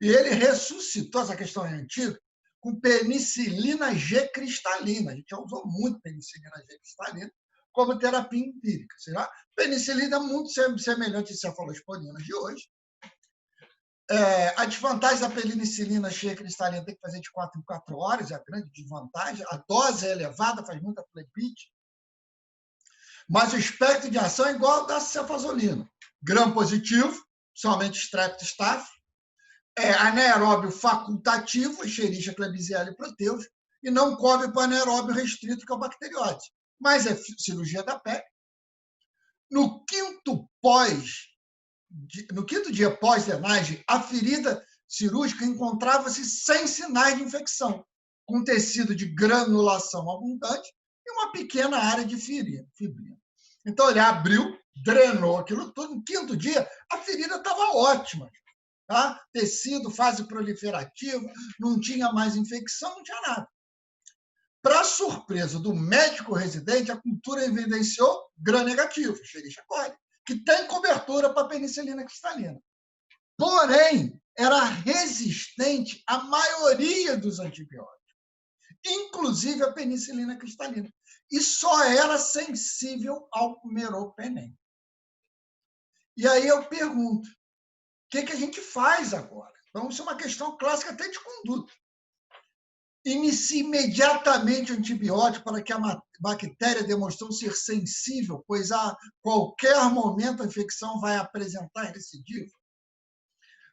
E ele ressuscitou, essa questão é antiga, com penicilina G cristalina. A gente já usou muito penicilina G cristalina como terapia empírica. Será? Penicilina é muito semelhante às cefalosporinas de hoje. A desvantagem da penicilina G cristalina tem que fazer de 4 em 4 horas, é a grande desvantagem. A dose é elevada, faz muita plepite. Mas o espectro de ação é igual ao da cefazolina. Gram positivo, somente streptostaph. Anaeróbio facultativo, Escherichia, Klebsiella e Proteus, e não cobre para anaeróbio restrito, que é o bacterióide. Mas é cirurgia da pele. No quinto dia pós-drenagem, a ferida cirúrgica encontrava-se sem sinais de infecção, com tecido de granulação abundante e uma pequena área de fibrina. Então, ele abriu, drenou aquilo tudo. No quinto dia, a ferida estava ótima. Tá? Tecido, fase proliferativa, não tinha mais infecção, não tinha nada. Para surpresa do médico residente, a cultura evidenciou gram-negativo, Escherichia coli, que tem cobertura para penicilina cristalina. Porém, era resistente à maioria dos antibióticos, inclusive a penicilina cristalina, e só era sensível ao meropenem. E aí eu pergunto, o que a gente faz agora? Então, isso é uma questão clássica até de conduta. Inicie imediatamente o antibiótico para que a bactéria demonstrou ser sensível, pois a qualquer momento a infecção vai apresentar recidiva.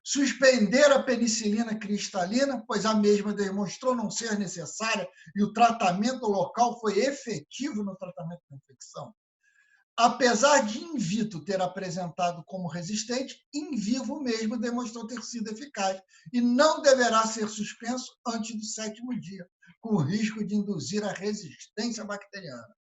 Suspender a penicilina cristalina, pois a mesma demonstrou não ser necessária e o tratamento local foi efetivo no tratamento da infecção. Apesar de in vitro ter apresentado como resistente, in vivo mesmo demonstrou ter sido eficaz e não deverá ser suspenso antes do 7º dia, com o risco de induzir a resistência bacteriana.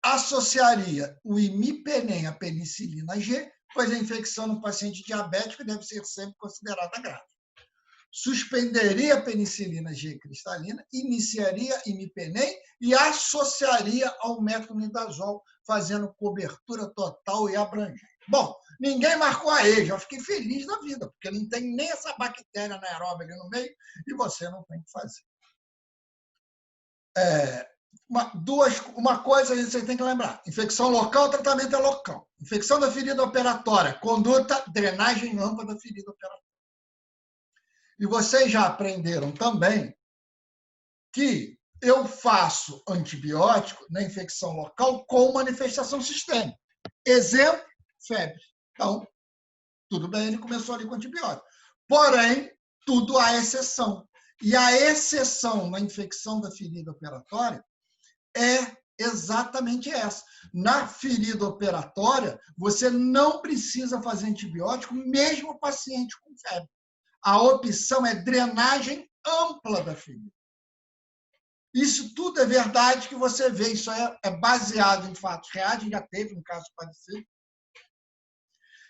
Associaria o imipenem à penicilina G, pois a infecção no paciente diabético deve ser sempre considerada grave. Suspenderia a penicilina G cristalina, iniciaria imipenem e associaria ao metronidazol, fazendo cobertura total e abrangente. Bom, ninguém marcou a E, já fiquei feliz da vida, porque não tem nem essa bactéria anaeróbica ali no meio e você não tem que fazer. Uma coisa que você tem que lembrar: infecção local, tratamento é local. Infecção da ferida operatória, conduta, drenagem ampla da ferida operatória. E vocês já aprenderam também que eu faço antibiótico na infecção local com manifestação sistêmica. Exemplo, febre. Então, tudo bem, ele começou ali com antibiótico. Porém, tudo há exceção. E a exceção na infecção da ferida operatória é exatamente essa. Na ferida operatória, você não precisa fazer antibiótico, mesmo o paciente com febre. A opção é drenagem ampla da ferida. Isso tudo é verdade que você vê, isso é baseado em fatos reais, a gente já teve um caso parecido.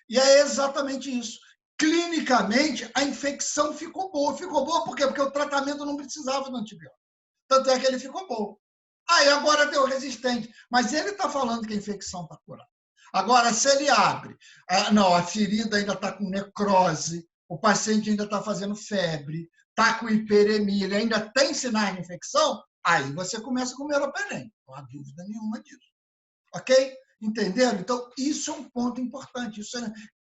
E é exatamente isso. Clinicamente, a infecção ficou boa. Ficou boa por quê? Porque o tratamento não precisava do antibiótico. Tanto é que ele ficou bom. Aí agora deu resistente. Mas ele está falando que a infecção está curada. Agora, se ele abre, não, a ferida ainda está com necrose, o paciente ainda está fazendo febre, está com hiperemia, ele ainda tem sinais de infecção, aí você começa com meropenem. Não há dúvida nenhuma disso. Ok? Entenderam? Então, isso é um ponto importante.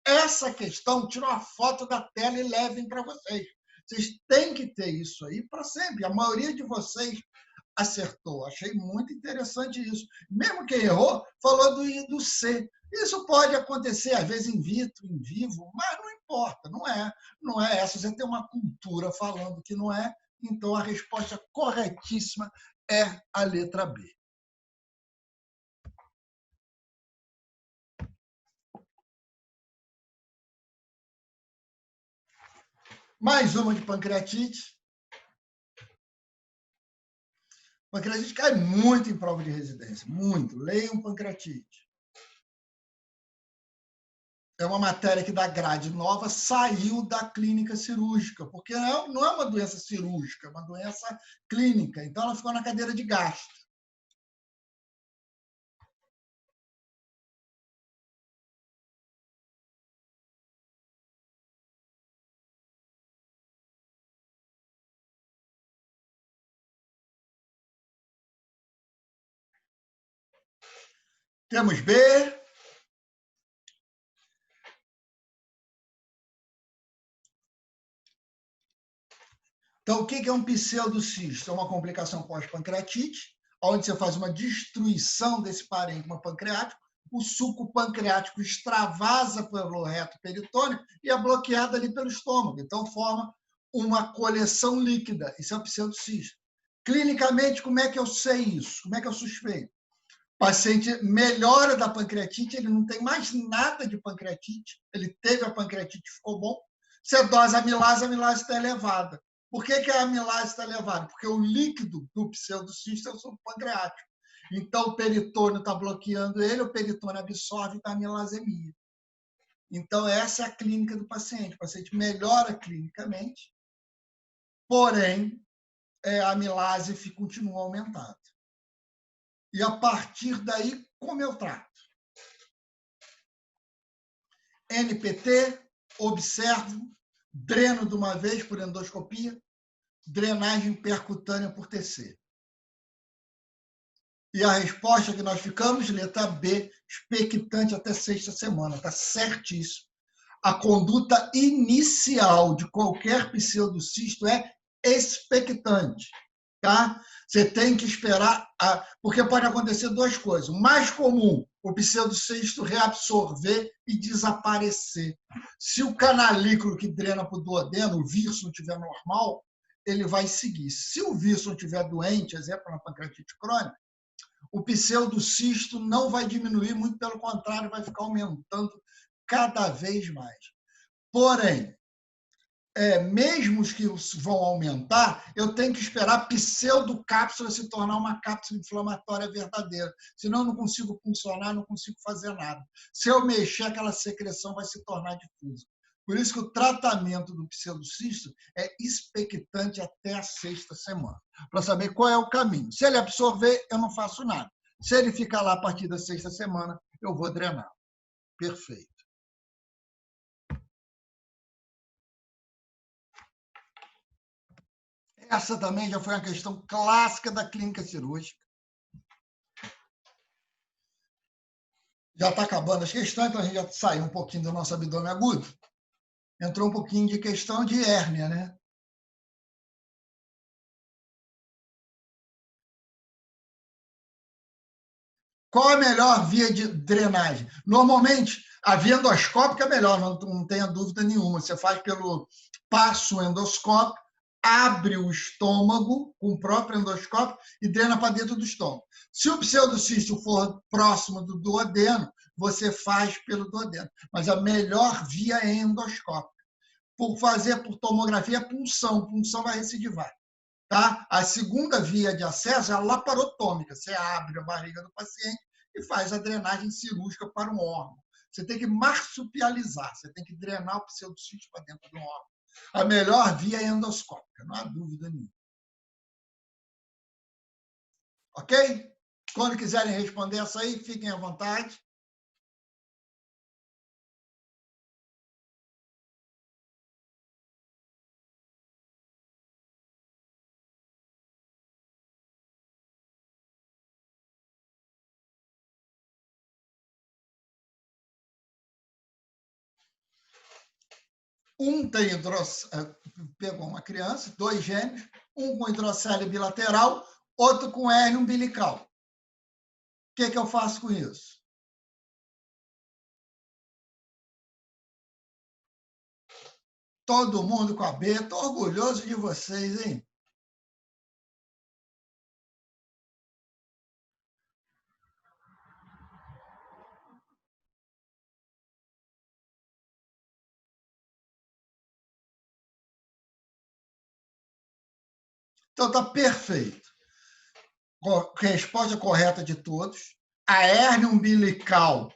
Essa questão, tira uma foto da tela e levem para vocês. Vocês têm que ter isso aí para sempre. A maioria de vocês acertou. Achei muito interessante isso. Mesmo quem errou, falou do C. Isso pode acontecer, às vezes, in vitro, em vivo, mas não importa, não é essa. Você tem uma cultura falando que não é, então a resposta corretíssima é a letra B. Mais uma de pancreatite. Pancreatite cai muito em prova de residência, muito. Leiam pancreatite. É uma matéria que da grade nova saiu da clínica cirúrgica, porque não é uma doença cirúrgica, é uma doença clínica. Então, ela ficou na cadeira de gastro. Temos B. Então, o que é um pseudocisto? É uma complicação pós-pancreatite, onde você faz uma destruição desse parênquima pancreático, o suco pancreático extravasa pelo reto peritônio e é bloqueado ali pelo estômago. Então, forma uma coleção líquida. Isso é um pseudocisto. Clinicamente, como é que eu sei isso? Como é que eu suspeito? O paciente melhora da pancreatite, ele não tem mais nada de pancreatite, ele teve a pancreatite, ficou bom. Você dosa a amilase está elevada. Por que a amilase está elevada? Porque o líquido do pseudocisto é o suco pancreático. Então, o peritônio está bloqueando ele, o peritônio absorve e está amilasemia. Então, essa é a clínica do paciente. O paciente melhora clinicamente, porém, a amilase continua aumentada. E, a partir daí, como eu trato? NPT, observo, dreno de uma vez por endoscopia, drenagem percutânea por TC. E a resposta que nós ficamos, letra B, expectante até 6ª semana. Está certíssimo. A conduta inicial de qualquer pseudocisto é expectante. Tá? Você tem que esperar, porque pode acontecer duas coisas. O mais comum, o pseudocisto reabsorver e desaparecer. Se o canalículo que drena para o duodeno, o vírus, não estiver normal, ele vai seguir. Se o vírus não estiver doente, exemplo, na pancreatite crônica, o pseudocisto não vai diminuir, muito pelo contrário, vai ficar aumentando cada vez mais. Porém, mesmo os que vão aumentar, eu tenho que esperar a pseudocápsula se tornar uma cápsula inflamatória verdadeira. Senão, eu não consigo funcionar, não consigo fazer nada. Se eu mexer, aquela secreção vai se tornar difusa. Por isso que o tratamento do pseudocisto é expectante até a 6ª semana, para saber qual é o caminho. Se ele absorver, eu não faço nada. Se ele ficar lá a partir da 6ª semana, eu vou drenar. Perfeito. Essa também já foi uma questão clássica da clínica cirúrgica. Já está acabando as questões, então a gente já saiu um pouquinho do nosso abdômen agudo. Entrou um pouquinho de questão de hérnia, né? Qual a melhor via de drenagem? Normalmente, a via endoscópica é melhor, não tenha dúvida nenhuma. Você faz pelo passo endoscópico, abre o estômago com o próprio endoscópio e drena para dentro do estômago. Se o pseudocisto for próximo do duodeno, você faz pelo duodeno. Mas a melhor via é endoscópica. Por fazer por tomografia, punção vai recidivar. Tá? A segunda via de acesso é a laparotômica. Você abre a barriga do paciente e faz a drenagem cirúrgica para um órgão. Você tem que marsupializar, você tem que drenar o pseudocisto para dentro do órgão. A melhor via é endoscópica, não há dúvida nenhuma. Ok? Quando quiserem responder essa aí, fiquem à vontade. Pegou uma criança, 2 gêmeos, um com hidrocele bilateral, outro com hérnia umbilical. O que eu faço com isso? Todo mundo com a B, estou orgulhoso de vocês, hein? Então, está perfeito. Resposta correta de todos. A hérnia umbilical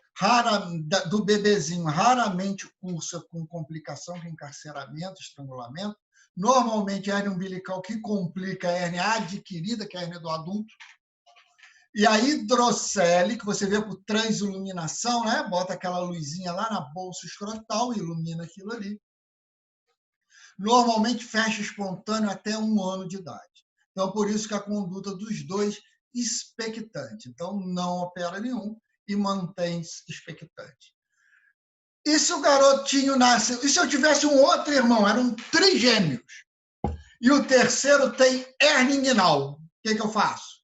do bebezinho raramente cursa com complicação de encarceramento, estrangulamento. Normalmente, a hérnia umbilical que complica a hérnia adquirida, que é a hérnia do adulto. E a hidrocele, que você vê por transiluminação, né? Bota aquela luzinha lá na bolsa escrotal e ilumina aquilo ali. Normalmente fecha espontâneo até 1 ano de idade. Então, por isso que a conduta dos dois expectante. Então, não opera nenhum e mantém expectante. E se o garotinho nasce... E se eu tivesse um outro irmão? Eram trigêmeos. E o terceiro tem hérnia inguinal. O que eu faço?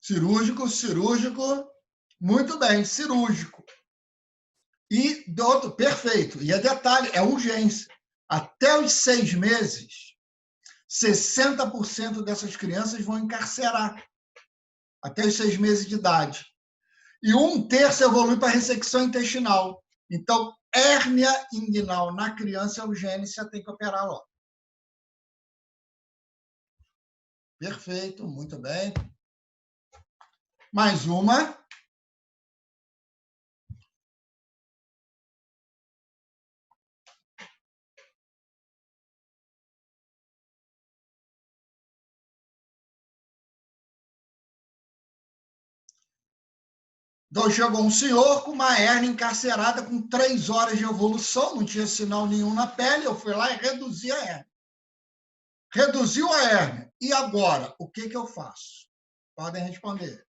Cirúrgico. Muito bem, cirúrgico. E do outro, perfeito. E é detalhe, é urgência. Até os 6 meses, 60% dessas crianças vão encarcerar. Até os 6 meses de idade. E 1/3 evolui para ressecção intestinal. Então, hérnia inguinal na criança é urgência, tem que operar logo. Perfeito, muito bem. Mais uma. Então, chegou um senhor com uma hérnia encarcerada com 3 horas de evolução, não tinha sinal nenhum na pele, eu fui lá e reduzi a hérnia. Reduziu a hérnia. E agora, o que eu faço? Podem responder.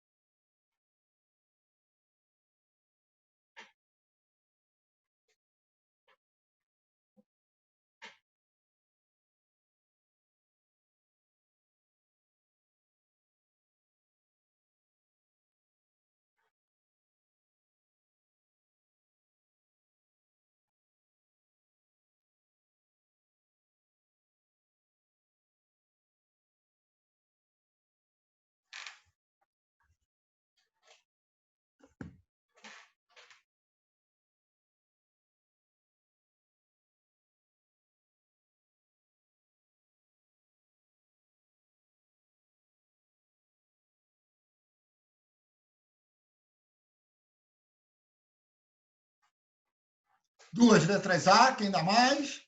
Duas letras A, quem dá mais?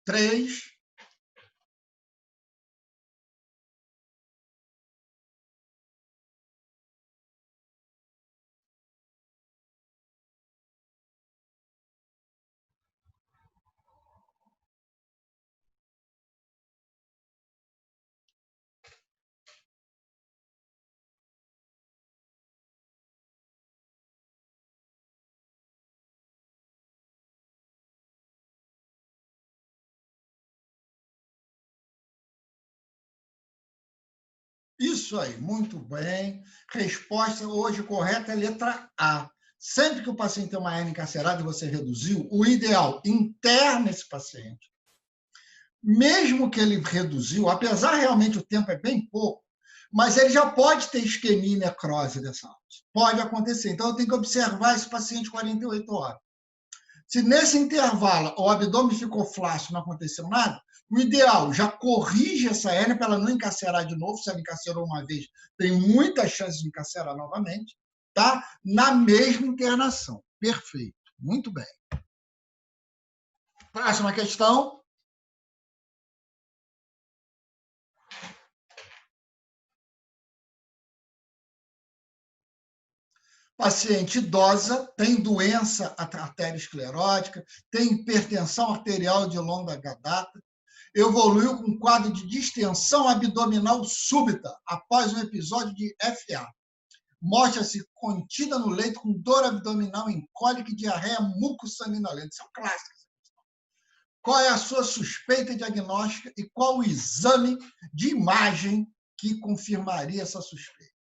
3. Isso aí, muito bem. Resposta hoje correta é a letra A. Sempre que o paciente tem uma hernia encarcerada e você reduziu, o ideal, interna esse paciente. Mesmo que ele reduziu, apesar realmente o tempo é bem pouco, mas ele já pode ter isquemia e necrose dessa alça. Pode acontecer. Então, eu tenho que observar esse paciente 48 horas. Se nesse intervalo o abdômen ficou flácido, não aconteceu nada, o ideal, já corrige essa hérnia para ela não encarcerar de novo. Se ela encarcerou uma vez, tem muita chance de encarcerar novamente, tá? Na mesma internação. Perfeito. Muito bem. Próxima questão. Paciente idosa, tem doença arteriosclerótica, tem hipertensão arterial de longa data, evoluiu com um quadro de distensão abdominal súbita após um episódio de FA. Mostra-se contida no leito com dor abdominal em cólica e diarreia mucossanguinolenta. Isso é um clássico. Qual é a sua suspeita diagnóstica e qual o exame de imagem que confirmaria essa suspeita?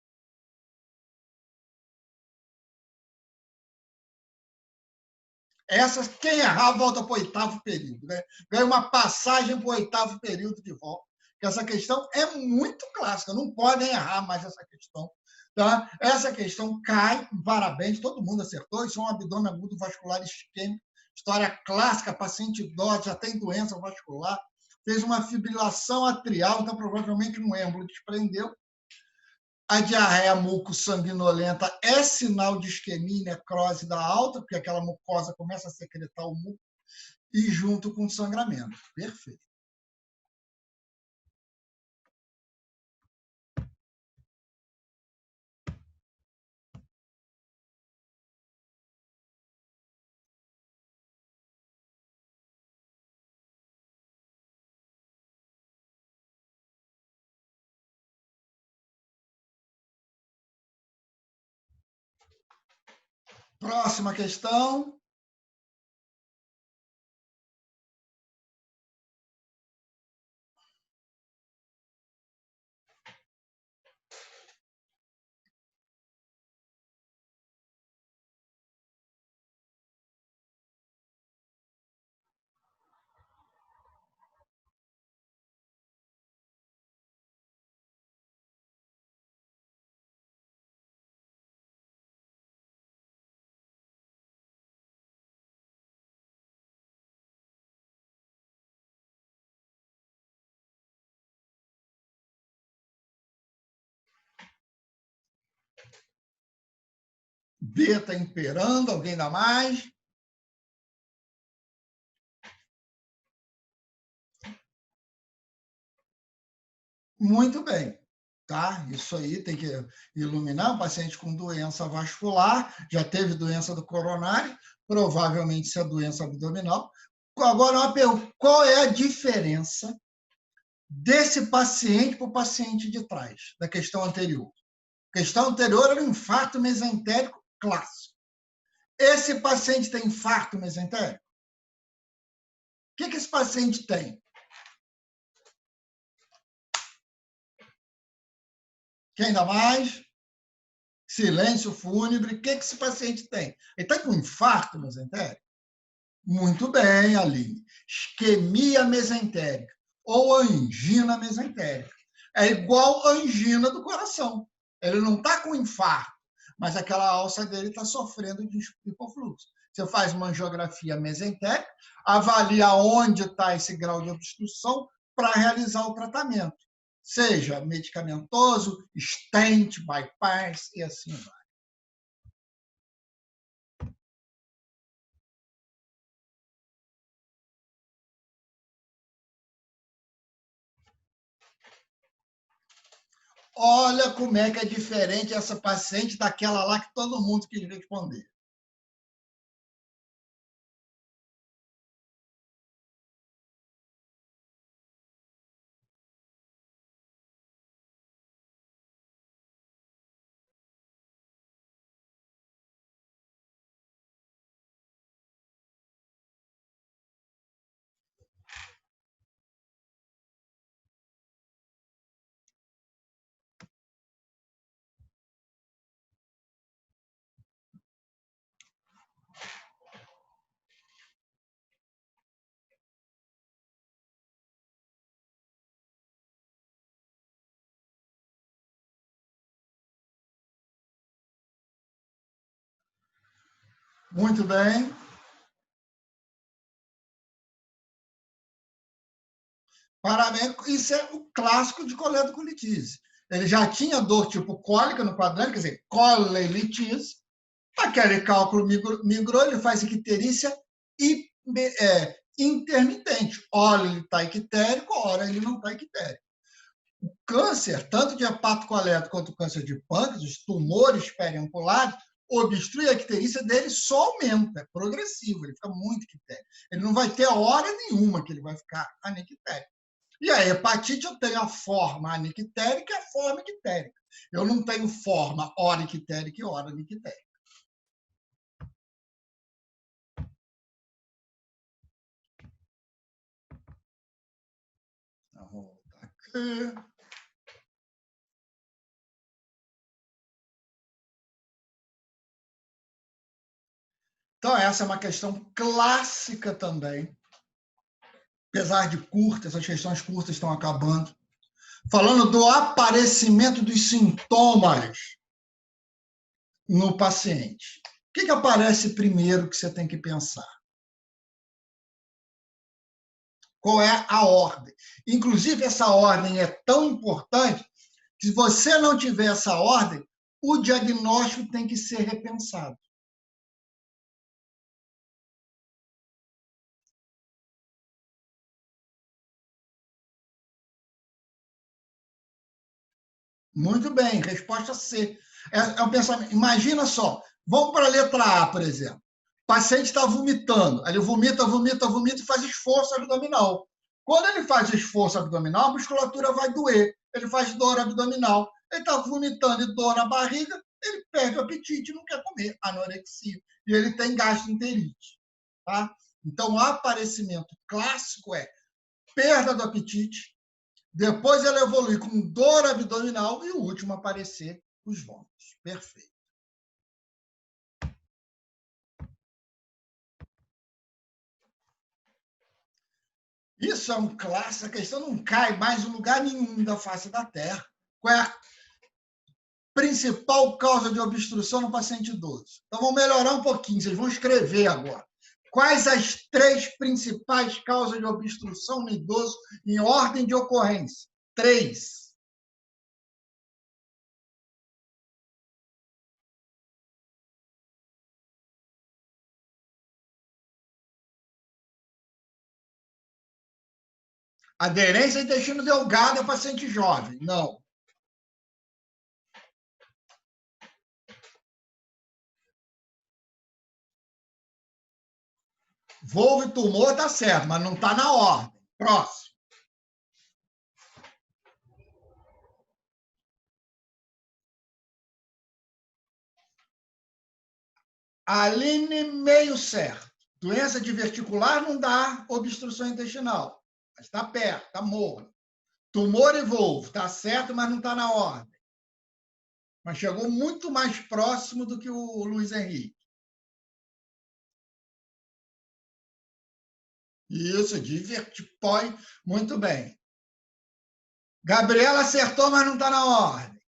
Quem errar, volta para o oitavo período. Né? Ganha uma passagem para o oitavo período de volta. Porque essa questão é muito clássica, não podem errar mais essa questão. Tá? Essa questão cai, parabéns, todo mundo acertou. Isso é um abdômen agudo vascular isquêmico. História clássica, paciente idoso, já tem doença vascular, fez uma fibrilação atrial, então provavelmente um êmbolo desprendeu. A diarreia mucossanguinolenta é sinal de isquemia e necrose da alta, porque aquela mucosa começa a secretar o muco, e junto com sangramento. Perfeito. Próxima questão. B está imperando, alguém dá mais? Muito bem. Tá? Isso aí tem que iluminar. Um paciente com doença vascular, já teve doença do coronário, provavelmente isso é doença abdominal. Agora, uma pergunta: qual é a diferença desse paciente para o paciente de trás, da questão anterior? A questão anterior era um infarto mesentérico clássico. Esse paciente tem infarto mesentérico? O que esse paciente tem? Quem dá mais? Silêncio fúnebre. O que esse paciente tem? Ele está com infarto mesentérico? Muito bem, Aline. Isquemia mesentérica ou angina mesentérica. É igual a angina do coração. Ele não está com infarto, mas aquela alça dele está sofrendo de hipofluxo. Você faz uma angiografia mesentérica, avalia onde está esse grau de obstrução para realizar o tratamento. Seja medicamentoso, stent, bypass e assim vai. Olha como é que é diferente essa paciente daquela lá que todo mundo quis responder. Muito bem. Parabéns. Isso é o clássico de coledocolitíase. Ele já tinha dor tipo cólica no quadrante, quer dizer, colelitíase. Aquele cálculo migrou, ele faz icterícia intermitente. Ora ele está ictérico, ora ele não está ictérico. O câncer, tanto de hepatocolético quanto o câncer de pâncreas, os tumores periampulares, obstrui a icterícia dele só aumenta, é progressivo, ele fica muito ictérico. Ele não vai ter hora nenhuma que ele vai ficar anictérico. E a hepatite, eu tenho a forma anictérica e a forma ictérica. Eu não tenho forma hora ictérica e hora anictérica. Vou voltar aqui. Então, essa é uma questão clássica também. Apesar de curta, essas questões curtas estão acabando. Falando do aparecimento dos sintomas no paciente. O que aparece primeiro que você tem que pensar? Qual é a ordem? Inclusive, essa ordem é tão importante que, se você não tiver essa ordem, o diagnóstico tem que ser repensado. Muito bem, resposta C. É um pensamento. Imagina só, vamos para a letra A, por exemplo. O paciente está vomitando, aí ele vomita, vomita, vomita e faz esforço abdominal. Quando ele faz esforço abdominal, a musculatura vai doer, ele faz dor abdominal. Ele está vomitando e dor na barriga, ele perde o apetite e não quer comer, anorexia. E ele tem gastroenterite. Tá? Então, o aparecimento clássico é perda do apetite, depois ela evolui com dor abdominal e o último aparecer os vômitos. Perfeito. Isso é um clássico, a questão não cai mais em lugar nenhum da face da Terra. Qual é a principal causa de obstrução no paciente idoso? Então, vamos melhorar um pouquinho, vocês vão escrever agora. Quais as 3 principais causas de obstrução no idoso em ordem de ocorrência? 3. Aderência ao intestino delgado é paciente jovem? Não. Volvo e tumor está certo, mas não está na ordem. Próximo. Aline, meio certo. Doença diverticular não dá obstrução intestinal. Mas está perto, está morno. Tumor e volvo, está certo, mas não está na ordem. Mas chegou muito mais próximo do que o Luiz Henrique. Isso, divertipói, muito bem. Gabriela acertou, mas não está na ordem.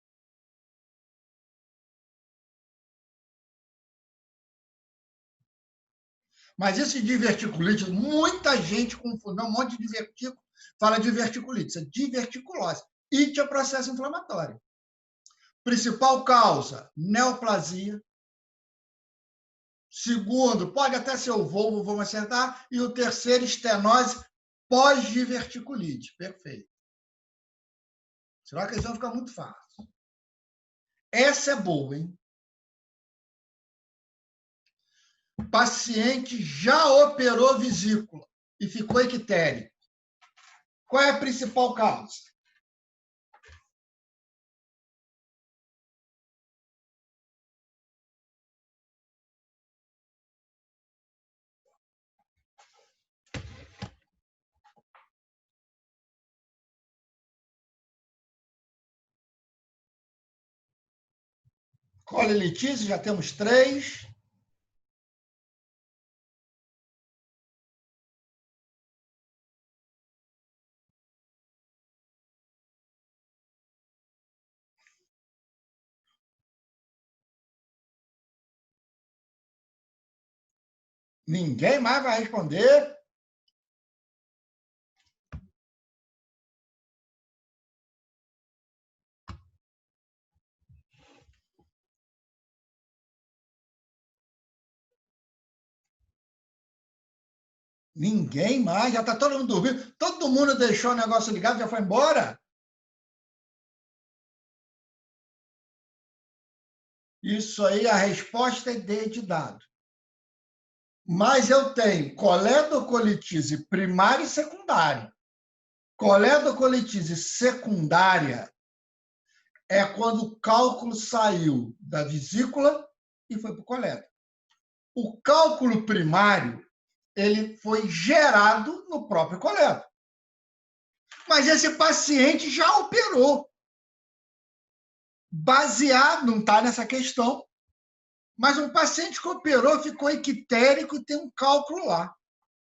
Mas isso de diverticulite, muita gente confunde, um monte de divertículo, fala de diverticulite, isso é diverticulose. Ite é processo inflamatório. Principal causa, neoplasia. Segundo, pode até ser o volvo, vamos acertar. E o terceiro, estenose pós-diverticulite. Perfeito. Será que eles vão ficar muito fácil? Essa é boa, hein? O paciente já operou vesícula e ficou ictérico. Qual é a principal causa? Colelitíase, já temos 3. Ninguém mais vai responder? Ninguém mais? Já está todo mundo dormindo? Todo mundo deixou o negócio ligado, já foi embora? Isso aí, a resposta é D de dado. Mas eu tenho coledocolitise primária e secundária. Coledocolitise secundária é quando o cálculo saiu da vesícula e foi para o coledo. O cálculo primário ele foi gerado no próprio coledo. Mas esse paciente já operou. Baseado, não está nessa questão, mas um paciente que operou ficou equitérico e tem um cálculo lá.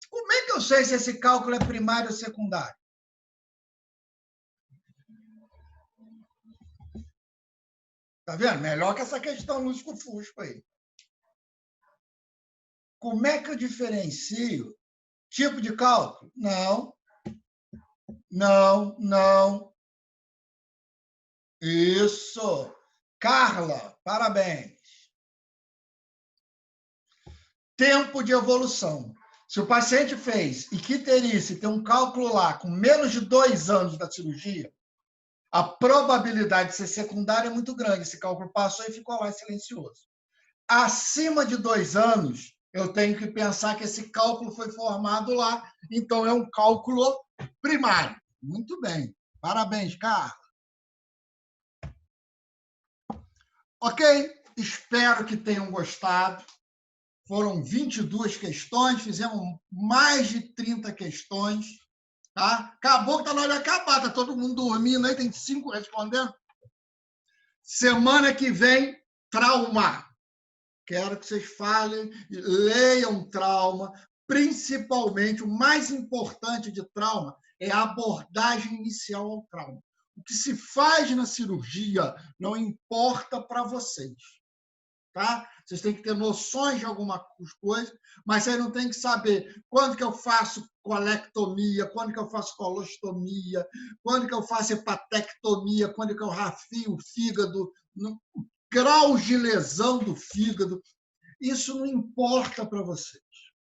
Como é que eu sei se esse cálculo é primário ou secundário? Tá vendo? Melhor que essa questão lusco-fusco aí. Como é que eu diferencio tipo de cálculo? Não. Não, não. Isso. Carla, parabéns. Tempo de evolução. Se o paciente fez icterícia e tem um cálculo lá com menos de 2 anos da cirurgia, a probabilidade de ser secundária é muito grande. Esse cálculo passou e ficou lá silencioso. Acima de 2 anos, eu tenho que pensar que esse cálculo foi formado lá, então é um cálculo primário. Muito bem. Parabéns, Carla. Ok? Espero que tenham gostado. Foram 22 questões, fizemos mais de 30 questões. Tá? Acabou que está na hora de acabar, está todo mundo dormindo aí, tem 5 respondendo. Semana que vem, trauma. Quero que vocês falem, leiam trauma, principalmente o mais importante de trauma é a abordagem inicial ao trauma. O que se faz na cirurgia não importa para vocês. Tá? Vocês têm que ter noções de algumas coisas, mas vocês não têm que saber quando que eu faço colectomia, quando que eu faço colostomia, quando que eu faço hepatectomia, quando que eu rafio o fígado, graus de lesão do fígado. Isso não importa para vocês.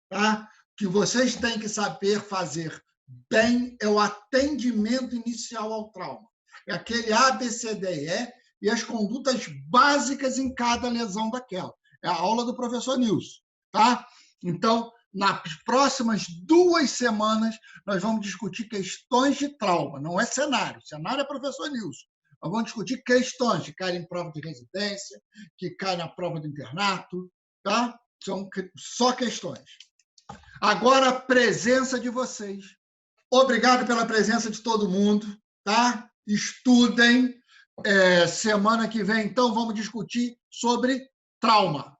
Tá? O que vocês têm que saber fazer bem é o atendimento inicial ao trauma. É aquele ABCDE e as condutas básicas em cada lesão daquela. É a aula do professor Nilson. Tá? Então, nas próximas 2 semanas, nós vamos discutir questões de trauma. Não é cenário. Cenário é professor Nilson. Nós vamos discutir questões que caem em prova de residência, que caem na prova do internato. Tá? São só questões. Agora, a presença de vocês. Obrigado pela presença de todo mundo. Tá? Estudem. Semana que vem, então, vamos discutir sobre trauma.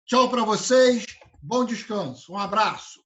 Tchau para vocês, bom descanso, um abraço.